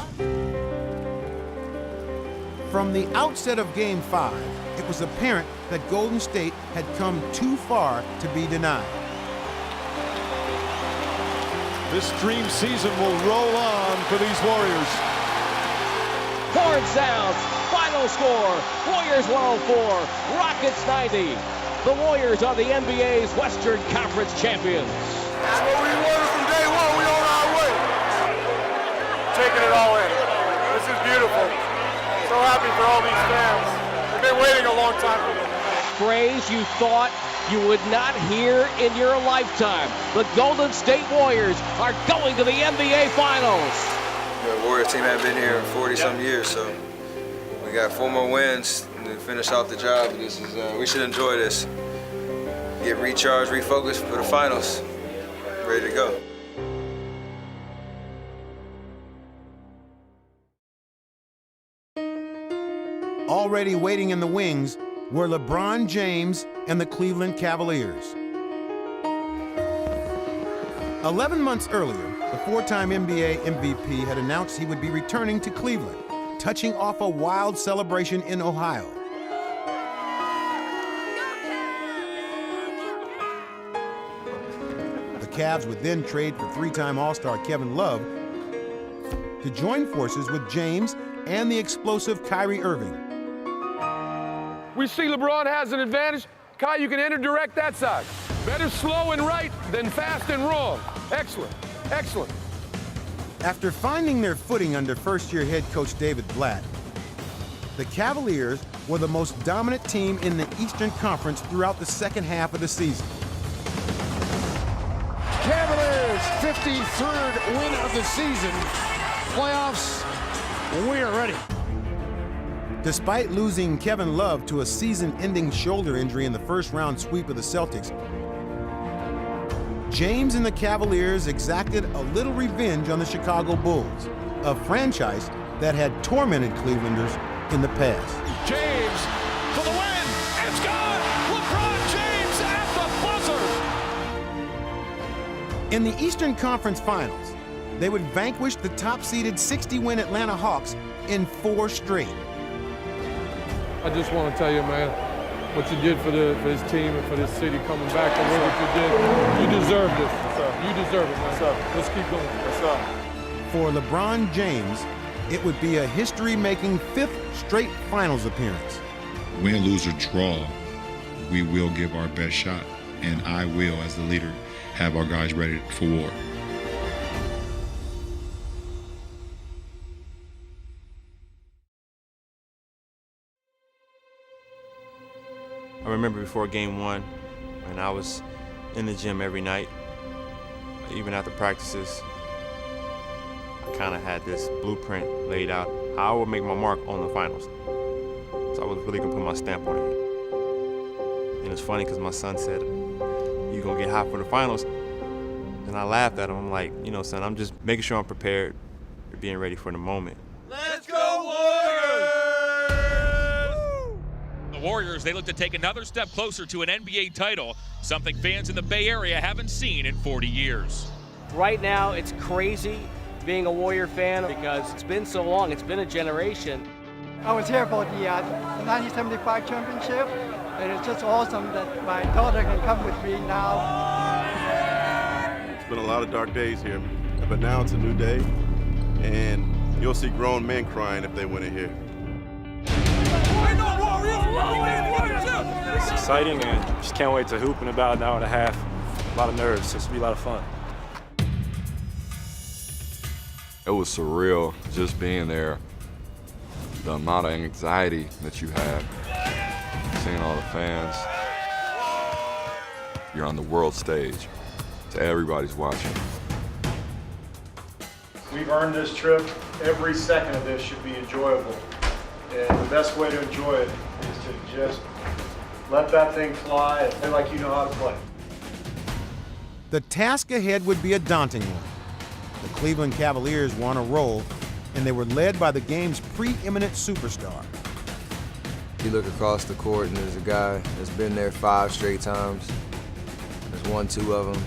From the outset of Game 5, it was apparent that Golden State had come too far to be denied. This dream season will roll on for these Warriors. Horn sounds, final score, Warriors 104, Rockets 90. The Warriors are the NBA's Western Conference champions. That's what we wanted from day one. We on our way. Taking it all in. This is beautiful. So happy for all these fans. We've been waiting a long time for this. Phrase you thought you would not hear in your lifetime. The Golden State Warriors are going to the NBA Finals. The Warriors team hasn't been here in 40-some years, so we got 4 more wins to finish off the job. This is we should enjoy this. Get recharged, refocused for the finals. Ready to go. Already waiting in the wings were LeBron James and the Cleveland Cavaliers. 11 months earlier, the 4-time NBA MVP had announced he would be returning to Cleveland, touching off a wild celebration in Ohio. The Cavs would then trade for 3-time All-Star Kevin Love to join forces with James and the explosive Kyrie Irving. We see LeBron has an advantage. Kai, you can enter direct that side. Better slow and right than fast and wrong. Excellent, excellent. After finding their footing under first-year head coach David Blatt, the Cavaliers were the most dominant team in the Eastern Conference throughout the second half of the season. Cavaliers, 53rd win of the season. Playoffs, we are ready. Despite losing Kevin Love to a season-ending shoulder injury in the first-round sweep of the Celtics, James and the Cavaliers exacted a little revenge on the Chicago Bulls, a franchise that had tormented Clevelanders in the past. James for the win. It's gone. LeBron James at the buzzer. In the Eastern Conference Finals, they would vanquish the top-seeded 60-win Atlanta Hawks in 4 straight. I just want to tell you, man, what you did for this team and for this city coming back and what you did. You deserve this. You deserve it, man. Let's keep going. For LeBron James, it would be a history-making 5th straight finals appearance. Win, lose, or draw, we will give our best shot. And I will, as the leader, have our guys ready for war. I remember before game 1, when I was in the gym every night, even after practices, I kind of had this blueprint laid out, how I would make my mark on the finals. So I was really gonna put my stamp on it. And it's funny because my son said, "You gonna get hot for the finals?" And I laughed at him. I'm like, you know, son, I'm just making sure I'm prepared, being ready for the moment. Let's go Warriors! The Warriors, they look to take another step closer to an NBA title, something fans in the Bay Area haven't seen in 40 years. Right now, it's crazy being a Warrior fan because it's been so long. It's been a generation. I was here for the 1975 championship, and it's just awesome that my daughter can come with me now. It's been a lot of dark days here, but now it's a new day, and you'll see grown men crying if they win it here. It's exciting, and just can't wait to hoop in about an hour and a half. A lot of nerves. It's gonna be a lot of fun. It was surreal just being there. The amount of anxiety that you have, seeing all the fans. You're on the world stage, so everybody's watching. We've earned this trip. Every second of this should be enjoyable. And the best way to enjoy it is to just let that thing fly and play like you know how to play. The task ahead would be a daunting one. The Cleveland Cavaliers were on a roll, and they were led by the game's preeminent superstar. You look across the court and there's a guy that's been there 5 straight times. There's 1, 2 of them.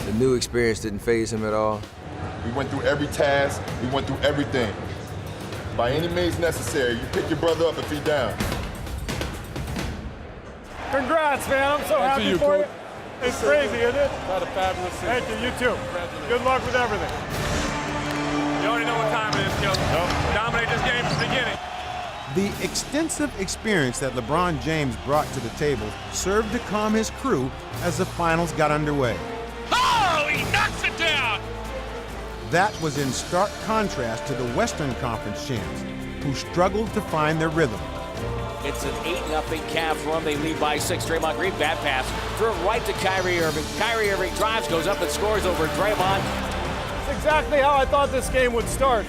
The new experience didn't faze him at all. We went through every task, we went through everything. By any means necessary, you pick your brother up if he's down. Congrats, man. I'm so happy for you. It's crazy, isn't it? Had a fabulous season. Thank you. You too. Good luck with everything. You already know what time it is, Joe. Dominate this game from the beginning. The extensive experience that LeBron James brought to the table served to calm his crew as the finals got underway. Oh, he knocks it down! That was in stark contrast to the Western Conference champs, who struggled to find their rhythm. It's an 8-0 Cavs run. They lead by 6. Draymond Green, bad pass. Threw it right to Kyrie Irving. Kyrie Irving drives, goes up and scores over Draymond. It's exactly how I thought this game would start.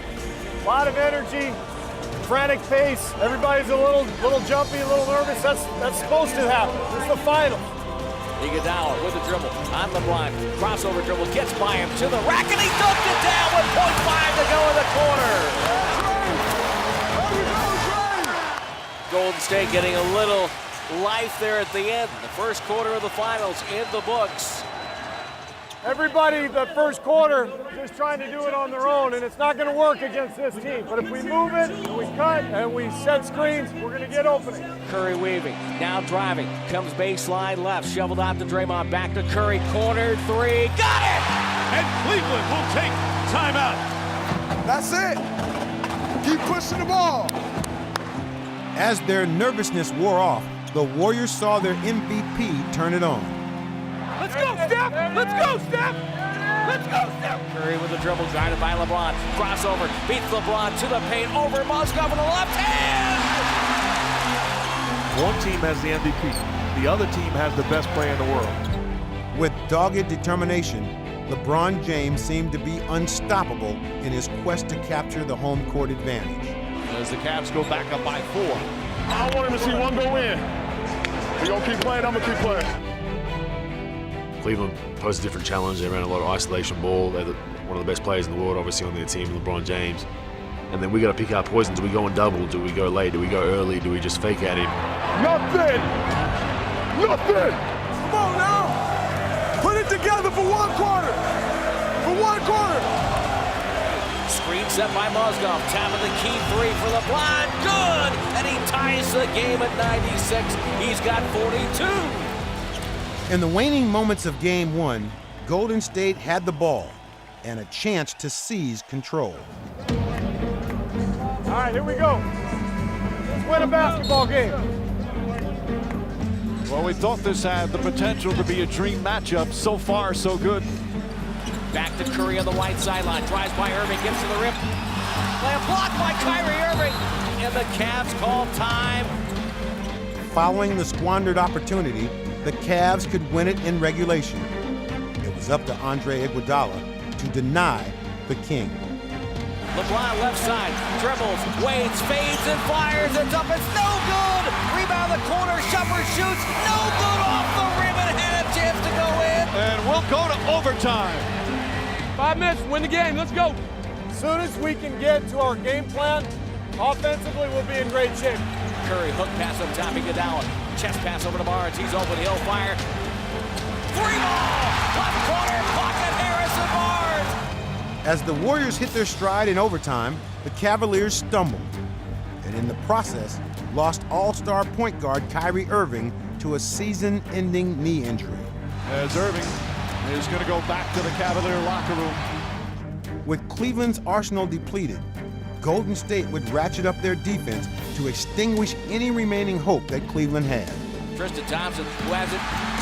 A lot of energy, frantic pace. Everybody's a little jumpy, a little nervous. That's supposed to happen. It's the final. Iguodala with the dribble on LeBron. Crossover dribble, gets by him to the rack, and he dunked it down with 0.5 to go in the corner. Golden State getting a little life there at the end. The first quarter of the finals in the books. Everybody, the first quarter, just trying to do it on their own, and it's not going to work against this team. But if we move it, and we cut, and we set screens, we're going to get openings. Curry weaving, now driving, comes baseline left, shoveled out to Draymond, back to Curry, corner 3, got it! And Cleveland will take timeout. That's it. Keep pushing the ball. As their nervousness wore off, the Warriors saw their MVP turn it on. Let's go, Steph! Let's go, Steph! Let's go, Steph! Curry with the dribble, guided by LeBron. Crossover, beats LeBron to the paint, over Mozgov on the left hand! One team has the MVP. The other team has the best player in the world. With dogged determination, LeBron James seemed to be unstoppable in his quest to capture the home court advantage. As the Cavs go back up by 4. I want him to see one go in. We're going to keep playing, I'm going to keep playing. Cleveland posed a different challenge. They ran a lot of isolation ball. They're one of the best players in the world, obviously, on their team, LeBron James. And then we got to pick our poison. Do we go in double? Do we go late? Do we go early? Do we just fake at him? Nothing! Nothing! Come on now! Put it together for one quarter! For one quarter! Screen set by Mozgov. Tapping the key three for LeBron. Good! And he ties the game at 96. He's got 42. In the waning moments of Game 1, Golden State had the ball and a chance to seize control. All right, here we go. Let's win a basketball game. Well, we thought this had the potential to be a dream matchup. So far, so good. Back to Curry on the right sideline. Drives by Irving, gets to the rim. Play a block by Kyrie Irving. And the Cavs call time. Following the squandered opportunity, the Cavs could win it in regulation. It was up to Andre Iguodala to deny the king. LeBron left side, dribbles, waits, fades, and fires. It's up, it's no good. Rebound the corner, Shumpert shoots, no good off the rim, and had a chance to go in. And we'll go to overtime. 5 minutes, win the game, let's go. As soon as we can get to our game plan, offensively we'll be in great shape. Curry, hook pass up top, Iguodala. Chest pass over to Barnes, he's open, he'll fire. 3-ball, left corner, pocket, Harrison Barnes. As the Warriors hit their stride in overtime, the Cavaliers stumbled, and in the process, lost all-star point guard Kyrie Irving to a season-ending knee injury. As Irving is going to go back to the Cavalier locker room. With Cleveland's arsenal depleted, Golden State would ratchet up their defense to extinguish any remaining hope that Cleveland had. Tristan Thompson, who has it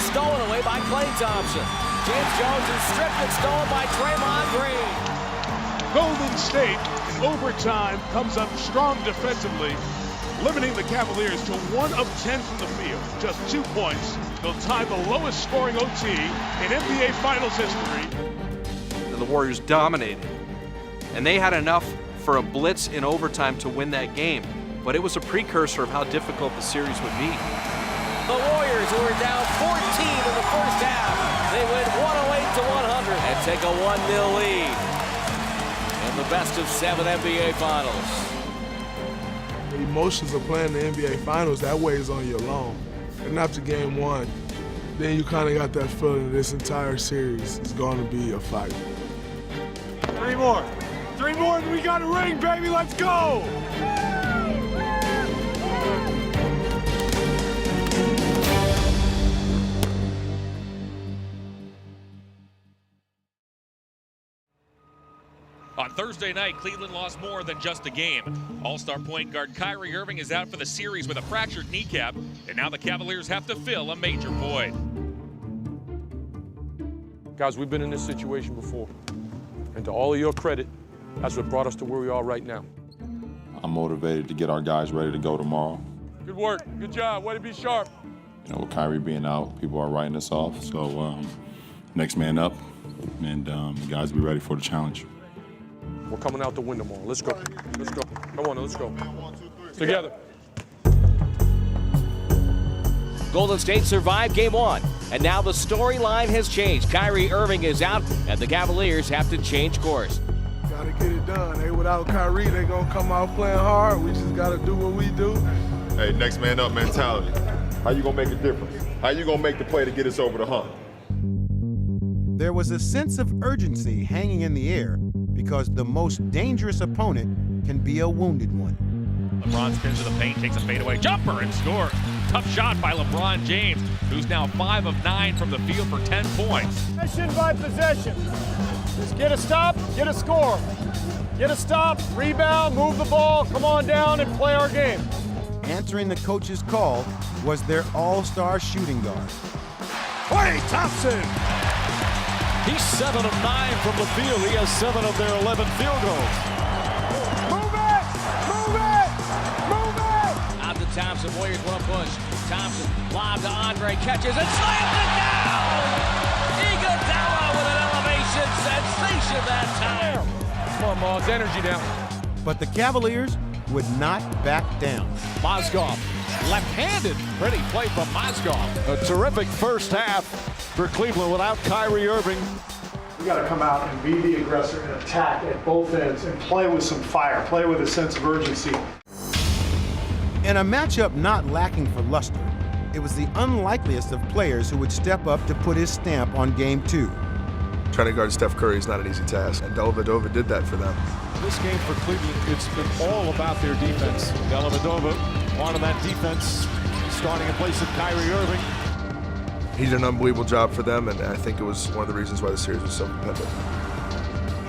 stolen away by Klay Thompson. James Jones is stripped and stolen by Draymond Green. Golden State in overtime comes up strong defensively, limiting the Cavaliers to 1 of 10 from the field. Just 2 points. They'll tie the lowest scoring OT in NBA Finals history. The Warriors dominated, and they had enough for a blitz in overtime to win that game, but it was a precursor of how difficult the series would be. The Warriors, who are down 14 in the first half, they win 108-100 and take a 1-0 lead in the best of 7 NBA Finals. The emotions of playing the NBA Finals, that weighs on you alone. And after Game 1, then you kind of got that feeling that this entire series is going to be a fight. 3 more. 3 more and we got a ring, baby. Let's go. On Thursday night, Cleveland lost more than just a game. All-star point guard Kyrie Irving is out for the series with a fractured kneecap, and now the Cavaliers have to fill a major void. Guys, we've been in this situation before. And to all of your credit, that's what brought us to where we are right now. I'm motivated to get our guys ready to go tomorrow. Good work. Good job. Way to be sharp. You know, with Kyrie being out, people are writing us off. So next man up, and the guys be ready for the challenge. We're coming out to win tomorrow. Let's go. Let's go. Come on, let's go. Together. Golden State survived Game 1, and now the storyline has changed. Kyrie Irving is out, and the Cavaliers have to change course. Gotta get it done. Hey, without Kyrie, they're gonna come out playing hard. We just gotta do what we do. Hey, next man up mentality. How you gonna make a difference? How you gonna make the play to get us over the hump? There was a sense of urgency hanging in the air because the most dangerous opponent can be a wounded one. LeBron spins to the paint, takes a fadeaway jumper, and scores. Tough shot by LeBron James, who's now 5 of 9 from the field for 10 points. Possession by possession. Just get a stop, get a score. Get a stop, rebound, move the ball, come on down and play our game. Answering the coach's call was their all-star shooting guard. Klay Thompson! He's 7 of 9 from the field. He has 7 of their 11 field goals. Move it! Move it! Move it! Out to Thompson. Warriors want to push. Thompson, lob to Andre, catches and slams it down! Nation sensation that time. Come on, Moz, energy down. But the Cavaliers would not back down. Mozgov, left-handed. Pretty play from Mozgov. A terrific first half for Cleveland without Kyrie Irving. We got to come out and be the aggressor and attack at both ends and play with some fire, play with a sense of urgency. In a matchup not lacking for luster, it was the unlikeliest of players who would step up to put his stamp on Game 2. Trying to guard Steph Curry is not an easy task, and Dellavedova did that for them. This game for Cleveland, it's been all about their defense. Dellavedova, part of that defense, starting in place of Kyrie Irving. He did an unbelievable job for them, and I think it was one of the reasons why the series was so competitive.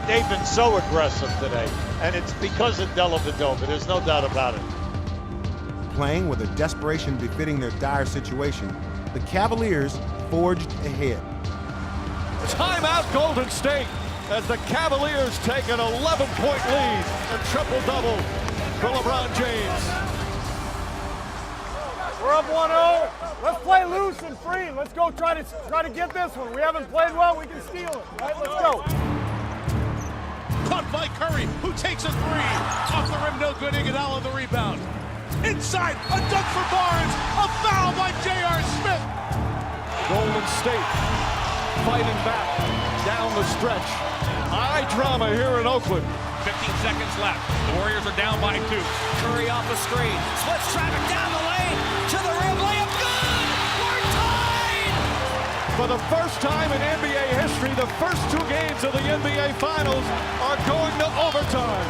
They've been so aggressive today, and it's because of Dellavedova. There's no doubt about it. Playing with a desperation befitting their dire situation, the Cavaliers forged ahead. Timeout Golden State as the Cavaliers take an 11-point lead. A triple-double for LeBron James. We're up 1-0. Let's play loose and free. Let's go try to get this one. We haven't played well. We can steal it. All right, let's go. Caught by Curry, who takes a three. Off the rim, no good. Iguodala the rebound. Inside, a dunk for Barnes. A foul by J.R. Smith. Golden State fighting back down the stretch. High drama here in Oakland. 15 seconds left. The Warriors are down by 2. Curry off the screen. Splits traffic down the lane. To the rim. Layup good. We're tied. For the first time in NBA history, the first 2 games of the NBA Finals are going to overtime.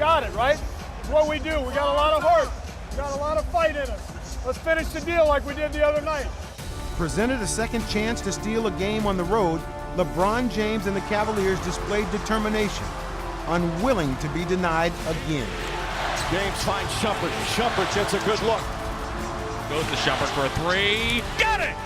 Got it, right? It's what we do. We got a lot of heart. We got a lot of fight in us. Let's finish the deal like we did the other night. Presented a second chance to steal a game on the road, LeBron James and the Cavaliers displayed determination, unwilling to be denied again. James finds Shumpert. Shumpert gets a good look. Goes to Shumpert for a 3. Got it!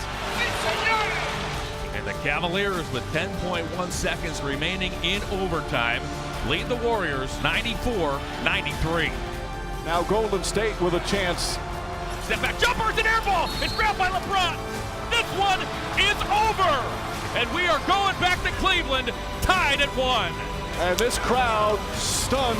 And the Cavaliers, with 10.1 seconds remaining in overtime, lead the Warriors 94-93. Now Golden State with a chance. Step back, jumper, it's an air ball! It's grabbed by LeBron! This one is over! And we are going back to Cleveland, tied at 1. And this crowd stunned.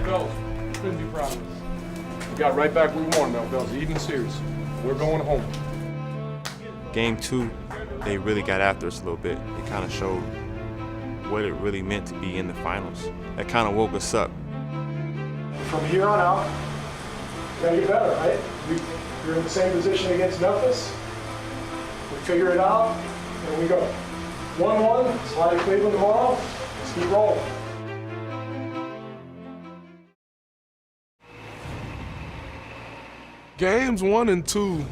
Fellas, couldn't be proud of us. We got right back where we wanted though, fellas. Even series. We're going home. Game 2, they really got after us a little bit. It kind of showed what it really meant to be in the finals. That kind of woke us up. From here on out, we gotta get better, right? We're in the same position against Memphis. We figure it out, and we go. 1-1, slide to Cleveland tomorrow. Let's keep rolling. Games 1 and 2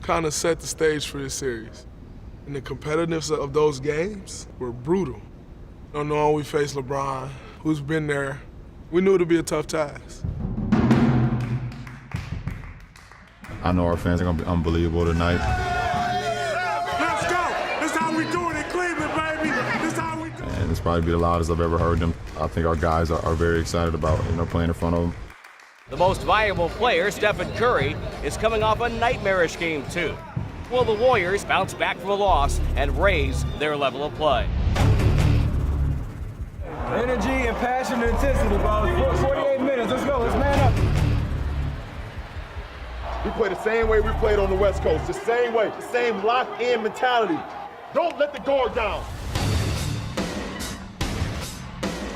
kind of set the stage for this series. And the competitiveness of those games were brutal. Knowing we faced LeBron, who's been there, we knew it would be a tough task. I know our fans are going to be unbelievable tonight. Let's go! This is how we do it in Cleveland, baby! This is how we do it! And it's probably be the loudest I've ever heard them. I think our guys are very excited about playing in front of them. The most valuable player, Stephen Curry, is coming off a nightmarish Game 2. Will the Warriors bounce back from a loss and raise their level of play? Energy and passion and intensity, bro. 48 minutes. Let's go. Let's man up. We play the same way we played on the West Coast, the same way, the same locked-in mentality. Don't let the guard down.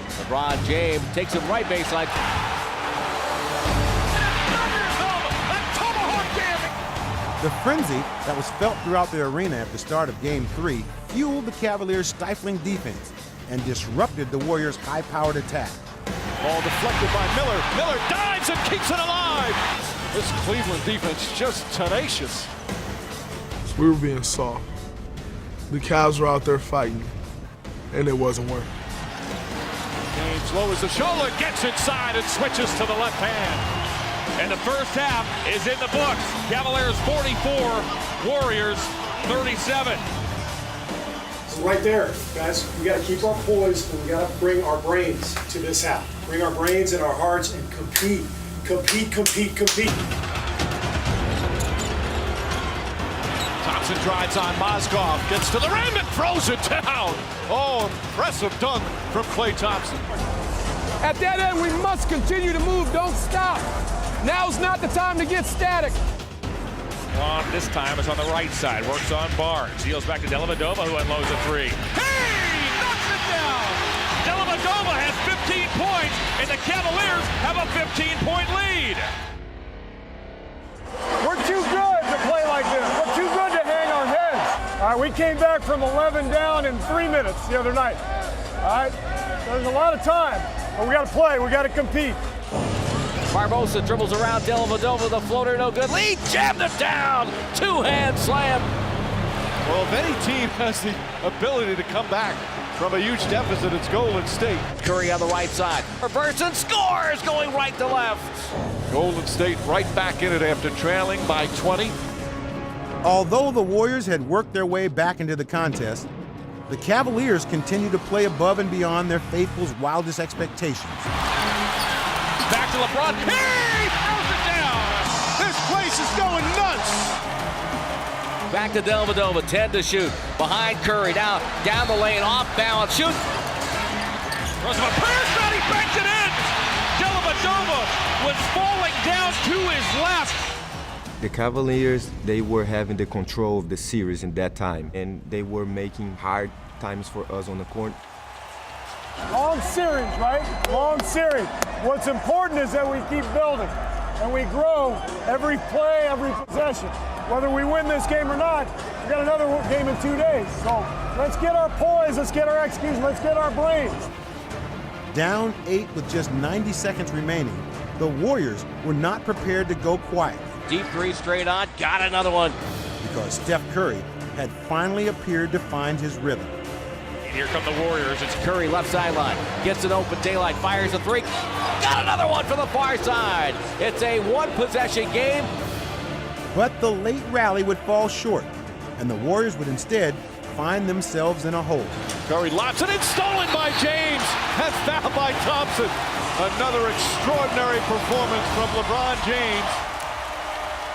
LeBron James takes him right baseline. The frenzy that was felt throughout the arena at the start of Game 3 fueled the Cavaliers' stifling defense and disrupted the Warriors' high-powered attack. Ball deflected by Miller. Miller dives and keeps it alive. This Cleveland defense just tenacious. We were being soft. The Cavs were out there fighting, and it wasn't working. James lowers the shoulder, gets inside, and switches to the left hand. And the first half is in the books. Cavaliers 44, Warriors 37. So right there, guys, we got to keep our poise and we got to bring our brains to this half. Bring our brains and our hearts and compete, compete, compete, compete. Thompson drives on Mozgov, gets to the rim and throws it down. Oh, impressive dunk from Klay Thompson. At that end, we must continue to move. Don't stop. Now's not the time to get static. Long this time is on the right side. Works on Barnes. Heels back to Dellavedova, who unloads a three. Hey! Knocks it down! Dellavedova has 15 points, and the Cavaliers have a 15-point lead. We're too good to play like this. We're too good to hang our heads. All right, we came back from 11 down in 3 minutes the other night. All right, there's a lot of time, but we got to play. We got to compete. Barbosa dribbles around Dellavedova, the floater, no good. Lee jammed it down. Two-hand slam. Well, if any team has the ability to come back from a huge deficit, it's Golden State. Curry on the right side. Reverse and scores, going right to left. Golden State right back in it after trailing by 20. Although the Warriors had worked their way back into the contest, the Cavaliers continued to play above and beyond their faithful's wildest expectations. Back to LeBron. He throws it down. This place is going nuts. Back to Dellavedova, 10 to shoot. Behind Curry, now down the lane, off balance, shoot. Throws him a prayer shot, he banks it in. Dellavedova was falling down to his left. The Cavaliers, they were having the control of the series in that time, and they were making hard times for us on the court. Long series, right? Long series. What's important is that we keep building and we grow every play, every possession. Whether we win this game or not, we got another game in 2 days. So let's get our poise, let's get our execution, let's get our brains. Down 8 with just 90 seconds remaining, the Warriors were not prepared to go quiet. Deep three straight on, got another one. Because Steph Curry had finally appeared to find his rhythm. Here come the Warriors. It's Curry left sideline, gets an open daylight, fires a three. Got another one for the far side. It's a one-possession game. But the late rally would fall short, and the Warriors would instead find themselves in a hole. Curry lobs it in, stolen by James, and fouled by Thompson. Another extraordinary performance from LeBron James.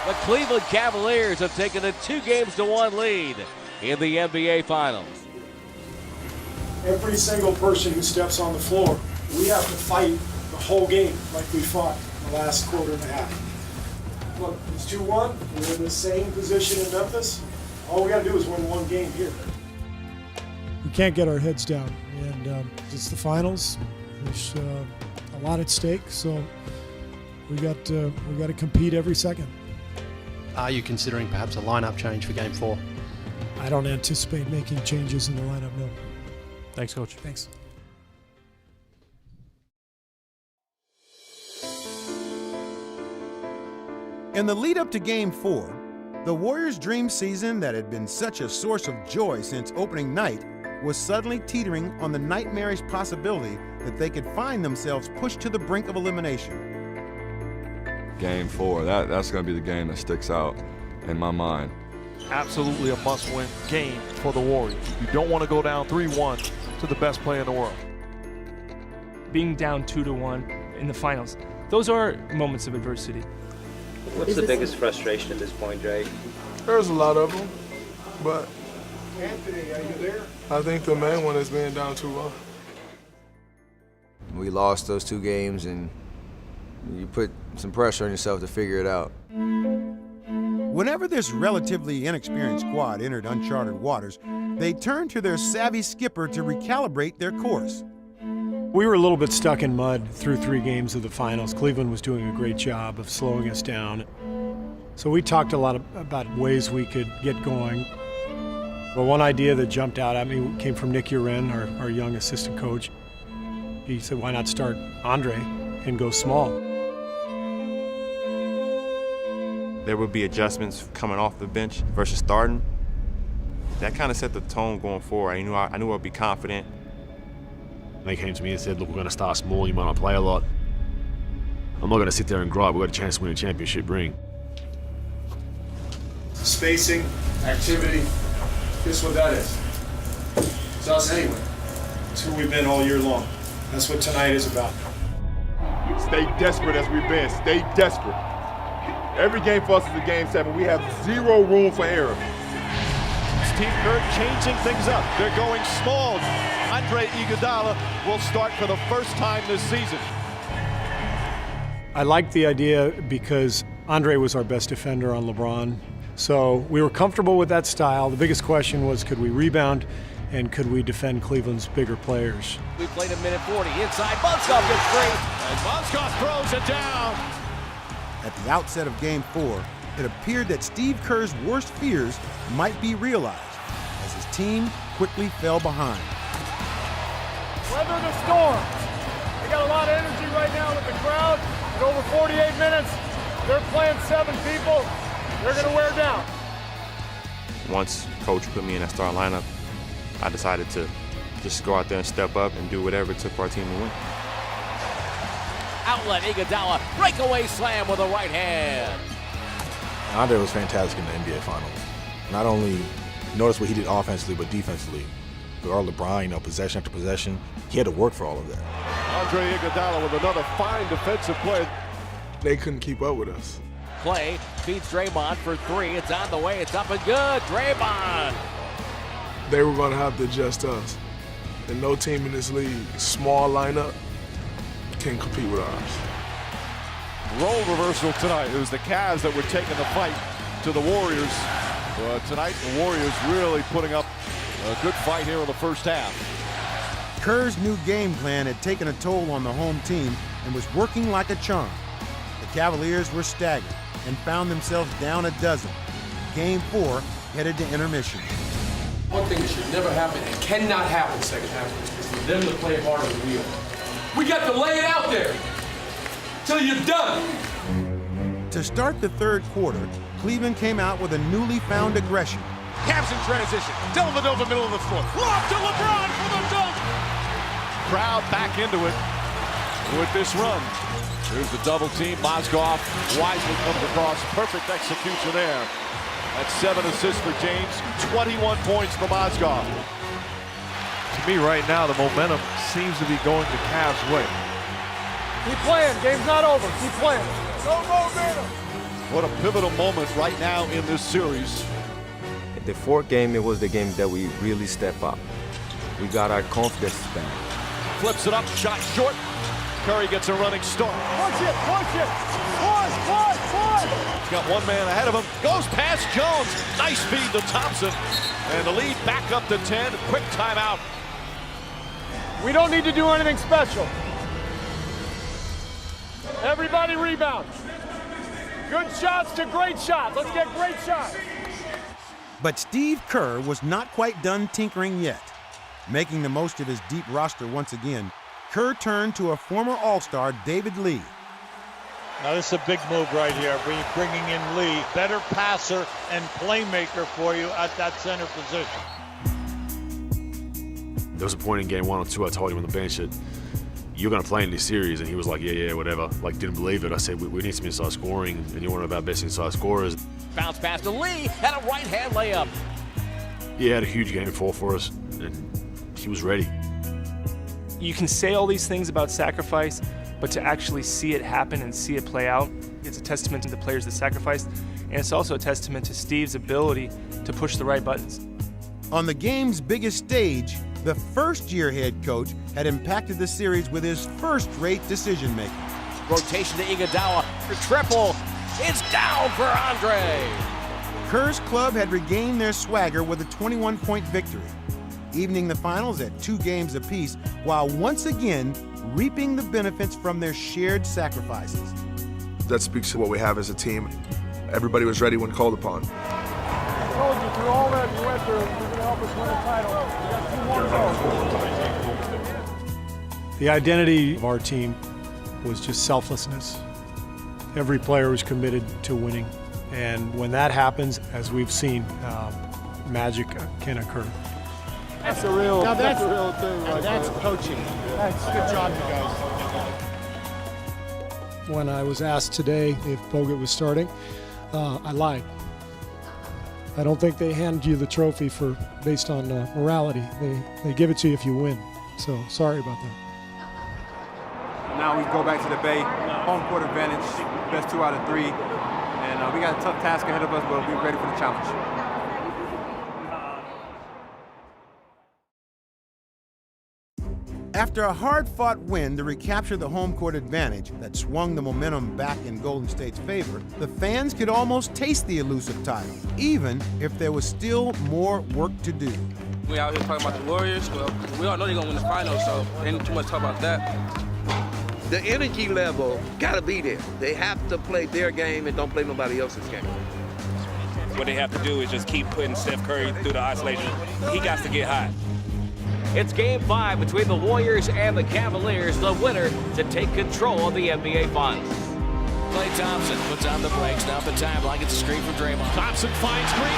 The Cleveland Cavaliers have taken a 2-1 lead in the NBA Finals. Every single person who steps on the floor, we have to fight the whole game like we fought in the last quarter and a half. Look, it's 2-1. We're in the same position in Memphis. All we got to do is win one game here. We can't get our heads down, and it's the finals. There's a lot at stake, so we got to compete every second. Are you considering perhaps a lineup change for Game 4? I don't anticipate making changes in the lineup, no. Thanks, Coach. Thanks. In the lead up to Game 4, the Warriors' dream season that had been such a source of joy since opening night was suddenly teetering on the nightmarish possibility that they could find themselves pushed to the brink of elimination. Game 4, that's going to be the game that sticks out in my mind. Absolutely a must-win game for the Warriors. You don't want to go down 3-1 to the best player in the world. Being down 2-1 in the finals, those are moments of adversity. What's the biggest frustration at this point, Dre? There's a lot of them, but Anthony, are you there? I think the main one is being down 2-1. We lost those 2 games, and you put some pressure on yourself to figure it out. Whenever this relatively inexperienced squad entered uncharted waters, they turned to their savvy skipper to recalibrate their course. We were a little bit stuck in mud through 3 games of the finals. Cleveland was doing a great job of slowing us down. So we talked a lot about ways we could get going. But one idea that jumped out at me came from Nick Uren, our young assistant coach. He said, why not start Andre and go small? There would be adjustments coming off the bench versus starting. That kind of set the tone going forward. I knew I'd be confident. They came to me and said, look, we're going to start small, you might not play a lot. I'm not going to sit there and gripe, we've got a chance to win a championship ring. Spacing, activity, guess what that is? It's us anyway. It's who we've been all year long. That's what tonight is about. Stay desperate as we've been. Stay desperate. Every game for us is a Game 7. We have 0 room for error. Steve Kerr changing things up. They're going small. Andre Iguodala will start for the first time this season. I liked the idea because Andre was our best defender on LeBron. So we were comfortable with that style. The biggest question was, could we rebound and could we defend Cleveland's bigger players? We played a minute 40. Inside, Mozgov gets free. And Mozgov throws it down. At the outset of Game 4, it appeared that Steve Kerr's worst fears might be realized as his team quickly fell behind. Weather the storm. They got a lot of energy right now with the crowd. In over 48 minutes, they're playing 7 people. They're going to wear down. Once Coach put me in that starting lineup, I decided to just go out there and step up and do whatever it took for our team to win. Outlet, Iguodala, breakaway slam with a right hand. Andre was fantastic in the NBA Finals. Not only notice what he did offensively, but defensively. With our LeBron, possession after possession, he had to work for all of that. Andre Iguodala with another fine defensive play. They couldn't keep up with us. Clay feeds Draymond for 3. It's on the way. It's up and good. Draymond. They were going to have to adjust us. And no team in this league, small lineup, can compete with ours. Role reversal tonight. It was the Cavs that were taking the fight to the Warriors. Tonight, the Warriors really putting up a good fight here in the first half. Kerr's new game plan had taken a toll on the home team and was working like a charm. The Cavaliers were staggered and found themselves down a dozen. Game 4 headed to intermission. One thing that should never happen and cannot happen second half is for them to play harder than we are. We got to lay it out there till you're done. To start the third quarter, Cleveland came out with a newly found aggression. Cavs in transition. Dellavedova middle of the floor. Lob to LeBron for the dunk. Crowd back into it with this run. Here's the double team. Mozgov wisely comes across. Perfect execution there. That's 7 assists for James. 21 points for Mozgov. To me right now, the momentum seems to be going the Cavs' way. Keep playing. Game's not over. Keep playing. No momentum. What a pivotal moment right now in this series. The fourth game, it was the game that we really step up. We got our confidence back. Flips it up, shot short. Curry gets a running start. Push it, push it. Push. He's got one man ahead of him. Goes past Jones. Nice feed to Thompson. And the lead back up to 10. Quick timeout. We don't need to do anything special. Everybody rebound. Good shots to great shots. Let's get great shots. But Steve Kerr was not quite done tinkering yet. Making the most of his deep roster once again, Kerr turned to a former All-Star, David Lee. Now this is a big move right here, bringing in Lee, better passer and playmaker for you at that center position. There was a point in game 1 or 2 I told him on the bench that you're going to play in this series, and he was like, yeah, whatever. Like, didn't believe it. I said, we need some inside scoring, and you're one of our best inside scorers. Bounce pass to Lee and a right-hand layup. He had a huge game 4 for us, and he was ready. You can say all these things about sacrifice, but to actually see it happen and see it play out, it's a testament to the players that sacrificed, and it's also a testament to Steve's ability to push the right buttons. On the game's biggest stage, the first-year head coach had impacted the series with his first-rate decision-making. Rotation to Iguodala for triple. It's down for Andre. Kerr's club had regained their swagger with a 21-point victory, evening the finals at 2 games apiece, while once again reaping the benefits from their shared sacrifices. That speaks to what we have as a team. Everybody was ready when called upon. I told you through all that you went through, you're going to help us win a title. We got 2 more goals. The identity of our team was just selflessness. Every player was committed to winning. And when that happens, as we've seen, magic can occur. That's a real, now that's a real thing. Right that's there. Coaching. Thanks. Good job, you guys. When I was asked today if Bogut was starting, I lied. I don't think they hand you the trophy based on morality. They give it to you if you win. So sorry about that. Now we go back to the Bay, home court advantage, best 2 out of 3, and we got a tough task ahead of us, but we're ready for the challenge. After a hard-fought win to recapture the home court advantage that swung the momentum back in Golden State's favor, the fans could almost taste the elusive title, even if there was still more work to do. We out here talking about the Warriors. Well, we all know they're going to win the finals, so ain't too much talk about that. The energy level got to be there. They have to play their game and don't play nobody else's game. What they have to do is just keep putting Steph Curry through the isolation. He got to get hot. It's Game 5 between the Warriors and the Cavaliers, the winner to take control of the NBA Finals. Klay Thompson puts on the brakes down the timeline, gets a screen from Draymond. Thompson finds Green.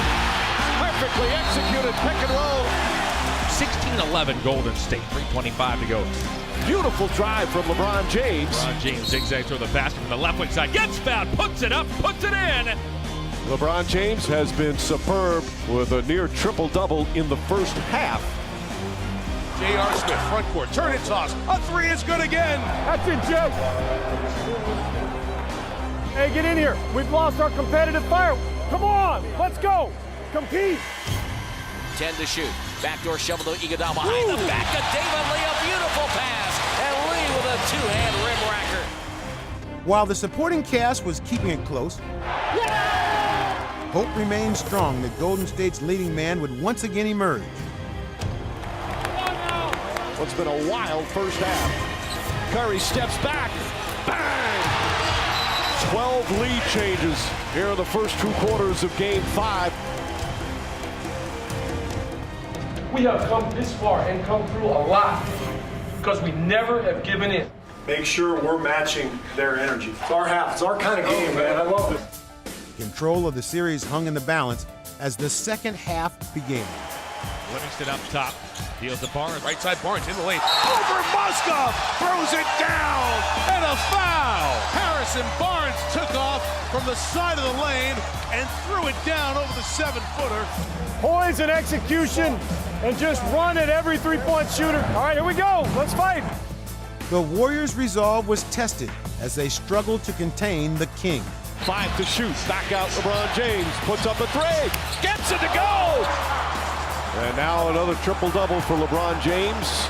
Perfectly executed pick and roll. 16-11 Golden State, 3:25 to go. Beautiful drive from LeBron James. LeBron James zigzags through the basket from the left wing side. Gets fouled, puts it up, puts it in. LeBron James has been superb with a near triple-double in the first half. J.R. Smith, front court, turn and toss. A three is good again. That's it, Joe. Hey, get in here. We've lost our competitive fire. Come on, let's go. Compete. 10 to shoot. Backdoor shovel to Iguodala behind the back of David Lee. A beautiful pass. And Lee with a two-hand rim racker. While the supporting cast was keeping it close, hope remained strong that Golden State's leading man would once again emerge. What's been a wild first half. Curry steps back. Bang! 12 lead changes here in the first 2 quarters of Game 5. We have come this far and come through a lot because we never have given in. Make sure we're matching their energy. It's our half. It's our kind of game, man. I love it. Control of the series hung in the balance as the second half began. Livingston up top. Deals to Barnes. Right side Barnes in the lane. Over Moskov, throws it down, and a foul. Harrison Barnes took off from the side of the lane and threw it down over the 7-footer. Poise and execution and just run at every three-point shooter. All right, here we go. Let's fight. The Warriors' resolve was tested as they struggled to contain the King. 5 to shoot. Back out LeBron James. Puts up a three. Gets it to go. And now another triple-double for LeBron James.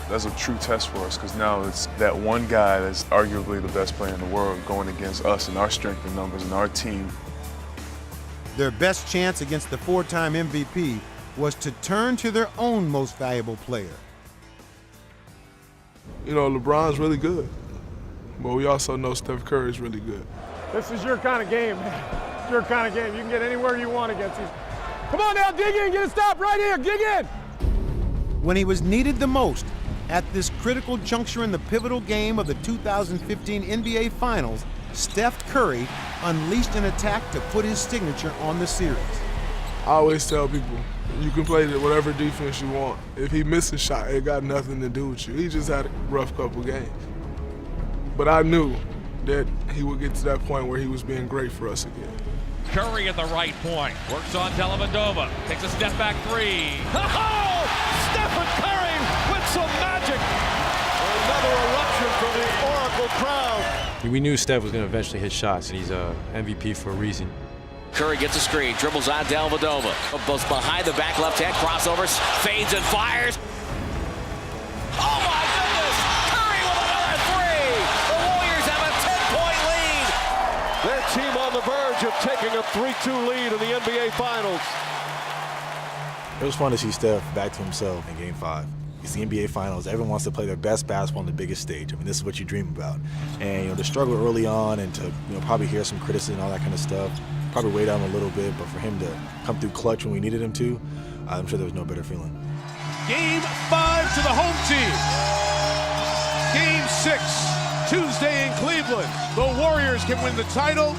That's a true test for us because now it's that one guy that's arguably the best player in the world going against us and our strength in numbers and our team. Their best chance against the 4-time MVP was to turn to their own most valuable player. You know, LeBron's really good, but we also know Steph Curry's really good. This is your kind of game, man. It's your kind of game. You can get anywhere you want against these. Come on now, dig in, get a stop right here, dig in. When he was needed the most, at this critical juncture in the pivotal game of the 2015 NBA Finals, Steph Curry unleashed an attack to put his signature on the series. I always tell people, you can play whatever defense you want. If he missed a shot, it got nothing to do with you. He just had a rough couple games. But I knew that he would get to that point where he was being great for us again. Curry at the right point. Works on Dellavedova. Takes a step back three. Oh! Stephen Curry with some magic. Another eruption from the Oracle crowd. We knew Steph was going to eventually hit shots, and he's a MVP for a reason. Curry gets a screen, dribbles on Dellavedova. Goes behind the back left hand, crossovers, fades and fires. Oh my goodness! Curry with another three! The Warriors have a 10-point lead! Their team on the verge of taking a 3-2 lead in the NBA Finals. It was fun to see Steph back to himself in Game 5. It's the NBA Finals. Everyone wants to play their best basketball on the biggest stage. I mean, this is what you dream about. And the struggle early on, and to probably hear some criticism and all that kind of stuff, probably weighed down a little bit. But for him to come through clutch when we needed him to, I'm sure there was no better feeling. Game 5 to the home team. Game 6 Tuesday in Cleveland. The Warriors can win the title.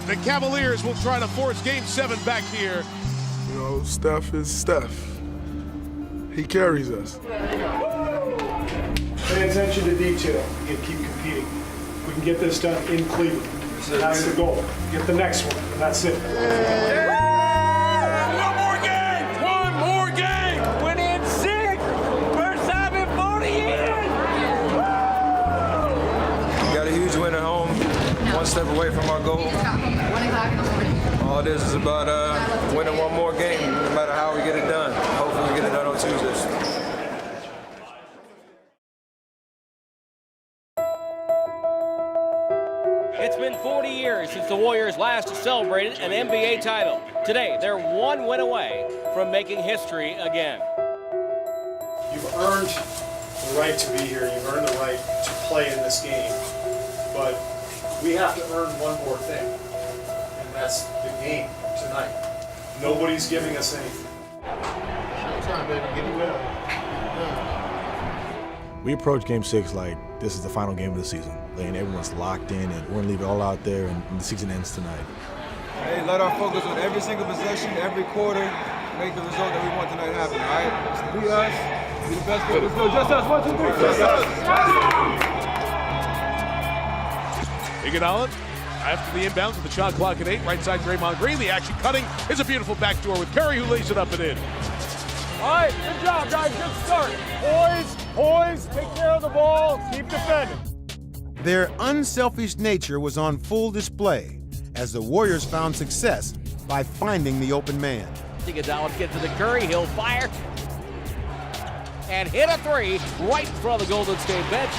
The Cavaliers will try to force Game 7 back here. You know, Steph is Steph. He carries us. Pay attention to detail and keep competing. We can get this done in Cleveland. That's the goal. Get the next one, and that's it. One more game! One more game! Win in 6! First time in 40 years! Got a huge win at home. One step away from our goal. All this is about winning one more game, no matter how we get it done. Hopefully we get it done on Tuesdays. Warriors last celebrated an NBA title. Today, they're one win away from making history again. You've earned the right to be here. You've earned the right to play in this game. But we have to earn one more thing, and that's the game tonight. Nobody's giving us anything. Showtime, baby. Get it well. We approach Game 6 like this is the final game of the season. And everyone's locked in, and we're gonna leave it all out there, and the season ends tonight. Hey, let our focus on every single possession, every quarter, make the result that we want tonight happen, all right? Just be us, be the best player. Let's go, just us, 1, 2, 3. Just us. Iguodala after the inbounds with the shot clock at 8, right side Draymond Green. The action cutting is a beautiful backdoor with Curry, who lays it up and in. All right, good job, guys. Good start. Poise, take care of the ball, keep defending. Their unselfish nature was on full display as the Warriors found success by finding the open man. Iguodala gets to the Curry, he'll fire and hit a three right in front of the Golden State bench.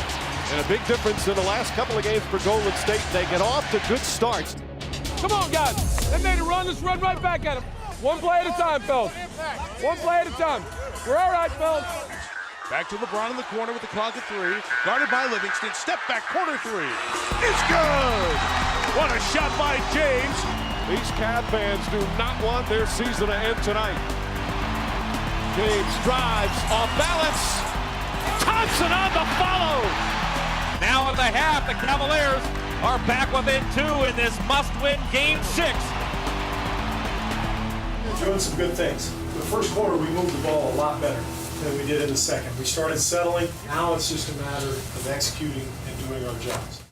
And a big difference in the last couple of games for Golden State. They get off to good starts. Come on, guys. They made a run. Let's run right back at them. One play at a time, fellas. One play at a time. We're all right, fellas. Back to LeBron in the corner with the clock at 3. Guarded by Livingston. Step back, corner 3. It's good! What a shot by James. These Cavs fans do not want their season to end tonight. James drives off balance. Thompson on the follow. Now in the half, the Cavaliers are back within 2 in this must-win Game 6. We're doing some good things. The first quarter, we moved the ball a lot better than we did in the second. We started settling. Now it's just a matter of executing and doing our jobs.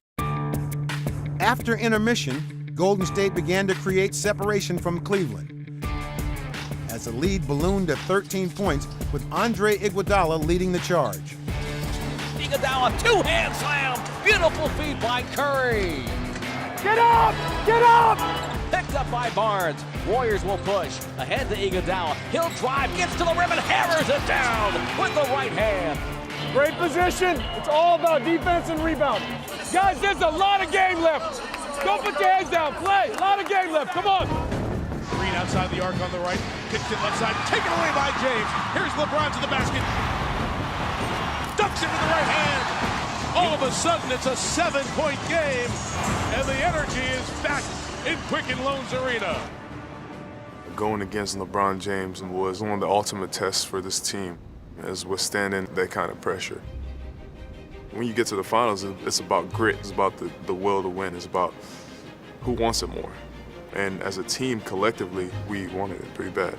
After intermission, Golden State began to create separation from Cleveland as the lead ballooned to 13 points with Andre Iguodala leading the charge. Iguodala, two-hand slam. Beautiful feed by Curry. Get up! Get up! Picked up by Barnes. Warriors will push. Ahead to Iguodala. He'll drive, gets to the rim and hammers it down with the right hand. Great position. It's all about defense and rebound. Guys, there's a lot of game left. Don't put your heads down. Play. A lot of game left. Come on. Green outside the arc on the right. Kicked it left side. Taken away by James. Here's LeBron to the basket. Ducks into the right hand. All of a sudden, it's a 7-point game, and the energy is back in Quicken Loans Arena. Going against LeBron James was one of the ultimate tests for this team, is withstanding that kind of pressure. When you get to the finals, it's about grit. It's about the will to win. It's about who wants it more. And as a team, collectively, we wanted it pretty bad.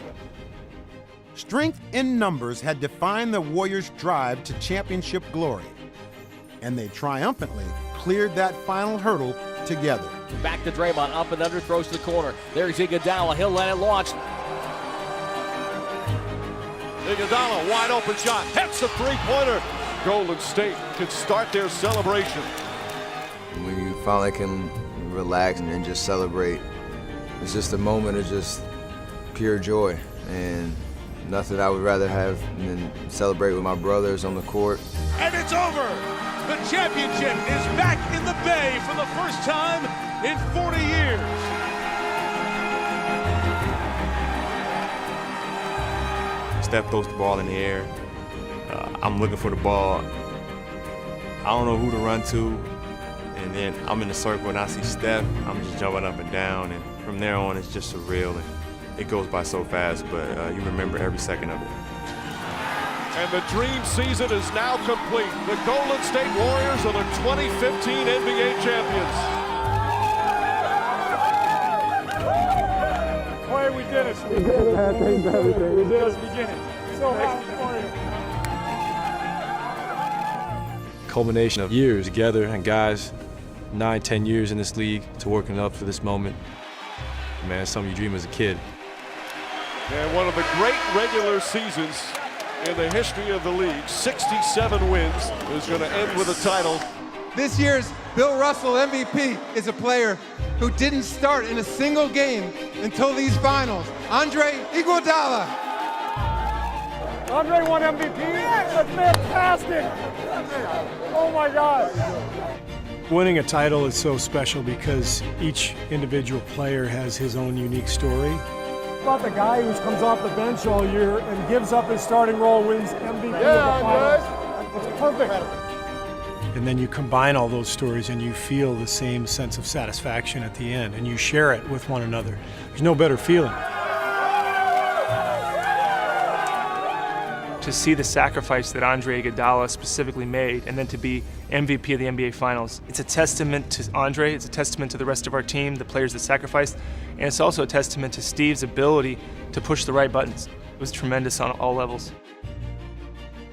Strength in numbers had defined the Warriors' drive to championship glory, and they triumphantly cleared that final hurdle together. Back to Draymond, up and under, throws to the corner. There's Iguodala, he'll let it launch. Iguodala, wide open shot, hits the three-pointer. Golden State can start their celebration. When you finally can relax and just celebrate, it's just a moment of just pure joy, and nothing I would rather have than celebrate with my brothers on the court. And it's over! The championship is back in the Bay for the first time in 40 years. Steph throws the ball in the air. I'm looking for the ball. I don't know who to run to. And then I'm in the circle and I see Steph. I'm just jumping up and down. And from there on, it's just surreal. And it goes by so fast, but you remember every second of it. And the dream season is now complete. The Golden State Warriors are the 2015 NBA champions. Boy, we did it. We did it. We did it. Beginning. So happy for you. Culmination of years together, and guys, 9-10 years in this league to working up for this moment. Man, it's something you dream as a kid. And one of the great regular seasons in the history of the league, 67 wins, is going to end with a title. This year's Bill Russell MVP is a player who didn't start in a single game until these finals. Andre Iguodala. Andre won MVP? That's fantastic. Oh my God. Winning a title is so special because each individual player has his own unique story. About the guy who comes off the bench all year and gives up his starting role, wins MVP of the finals. It's perfect. And then you combine all those stories and you feel the same sense of satisfaction at the end, and you share it with one another. There's no better feeling. To see the sacrifice that Andre Iguodala specifically made, and then to be MVP of the NBA Finals, it's a testament to Andre, it's a testament to the rest of our team, the players that sacrificed, and it's also a testament to Steve's ability to push the right buttons. It was tremendous on all levels.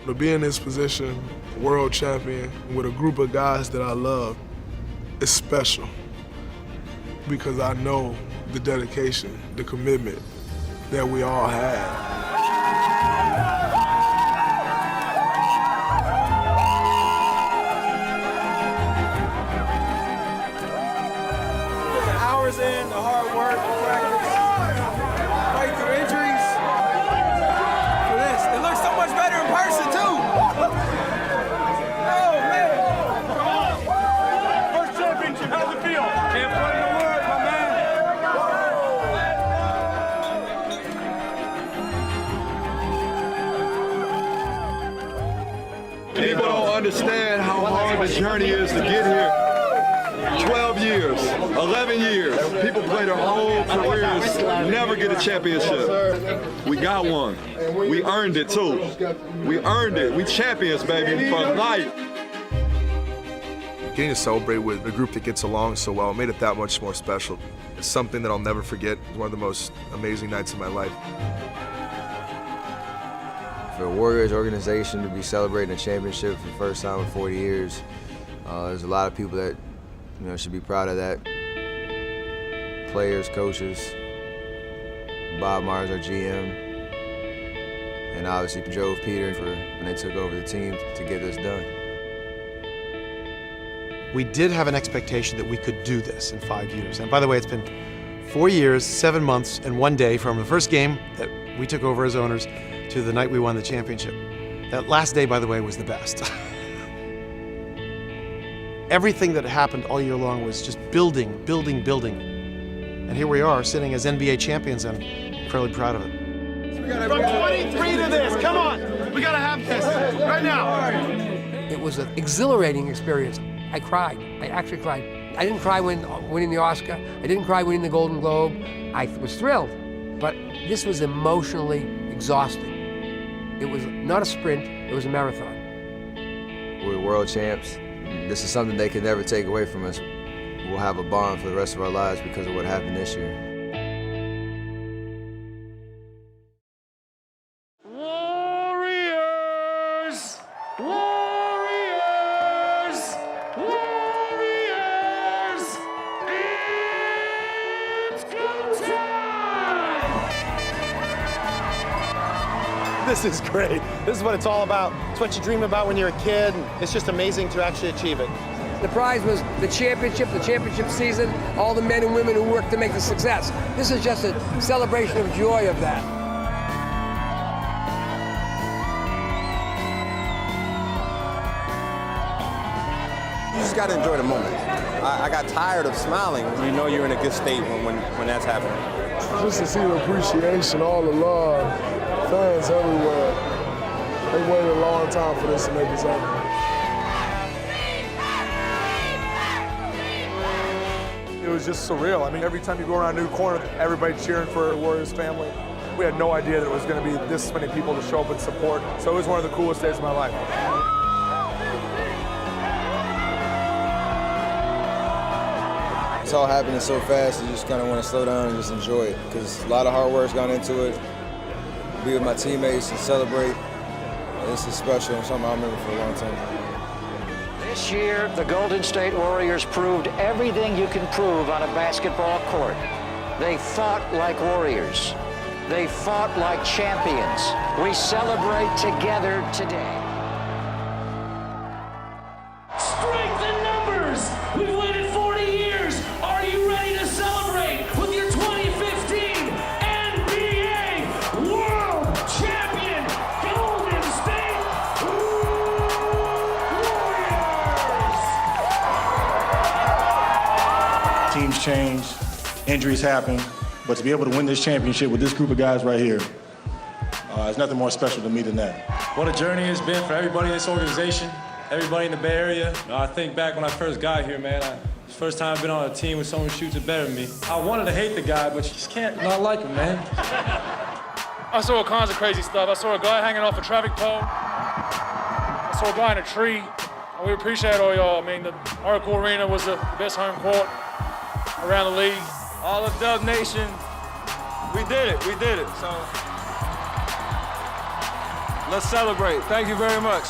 To be in this position, world champion, with a group of guys that I love, is special because I know the dedication, the commitment that we all had. Hours in, the hard work, the practice, fight through injuries for this. It looks so much better in person too. Oh man! First championship, how's it feel? Can't put in the word, my man. People don't understand how hard the journey is to get here. 12 years, 11 years. People play their whole careers, never get a championship. We got one. We earned it too. We earned it. We champions, baby, for life. Getting to celebrate with a group that gets along so well made it that much more special. It's something that I'll never forget. It's one of the most amazing nights of my life. For a Warriors organization to be celebrating a championship for the first time in 40 years, there's a lot of people that should be proud of that. Players, coaches, Bob Myers, our GM, and obviously Joe Peter when they took over the team to get this done. We did have an expectation that we could do this in 5 years. And by the way, it's been 4 years, 7 months, and 1 day from the first game that we took over as owners to the night we won the championship. That last day, by the way, was the best. Everything that happened all year long was just building, building, building. And here we are, sitting as NBA champions, and I'm incredibly proud of it. From 23 to this, come on! We gotta have this, right now! It was an exhilarating experience. I cried, I actually cried. I didn't cry when winning the Oscar, I didn't cry winning the Golden Globe. I was thrilled, but this was emotionally exhausting. It was not a sprint, it was a marathon. We're world champs. This is something they can never take away from us. We'll have a bond for the rest of our lives because of what happened this year. Warriors! Warriors! Warriors! It's go time! This is great. This is what it's all about. It's what you dream about when you're a kid. It's just amazing to actually achieve it. The prize was the championship season, all the men and women who worked to make the success. This is just a celebration of joy of that. You just got to enjoy the moment. I got tired of smiling when you know you're in a good state when that's happening. Just to see the appreciation, all the love, fans everywhere. They waited a long time for this to make this happen. It was just surreal. I mean, every time you go around a new corner, everybody cheering for the Warriors family. We had no idea that it was going to be this many people to show up and support. So it was one of the coolest days of my life. It's all happening so fast, you just kind of want to slow down and just enjoy it because a lot of hard work's gone into it. Be with my teammates and celebrate. This is special and something I'll remember for a long time. This year, the Golden State Warriors proved everything you can prove on a basketball court. They fought like warriors. They fought like champions. We celebrate together today. Strength in numbers! We've waited 40 years! Are you ready to celebrate with your 2015 NBA World Champion Golden State Warriors? change, injuries happen, but to be able to win this championship with this group of guys right here, there's nothing more special to me than that. What a journey it's been for everybody in this organization, everybody in the Bay Area. I think back when I first got here, man, it's the first time I've been on a team with someone who shoots it better than me. I wanted to hate the guy, but you just can't not like him, man. I saw all kinds of crazy stuff. I saw a guy hanging off a traffic pole. I saw a guy in a tree. And we appreciate all y'all. I mean, the Oracle Arena was the best home court around the league. All of Dub Nation, we did it, so let's celebrate. Thank you very much.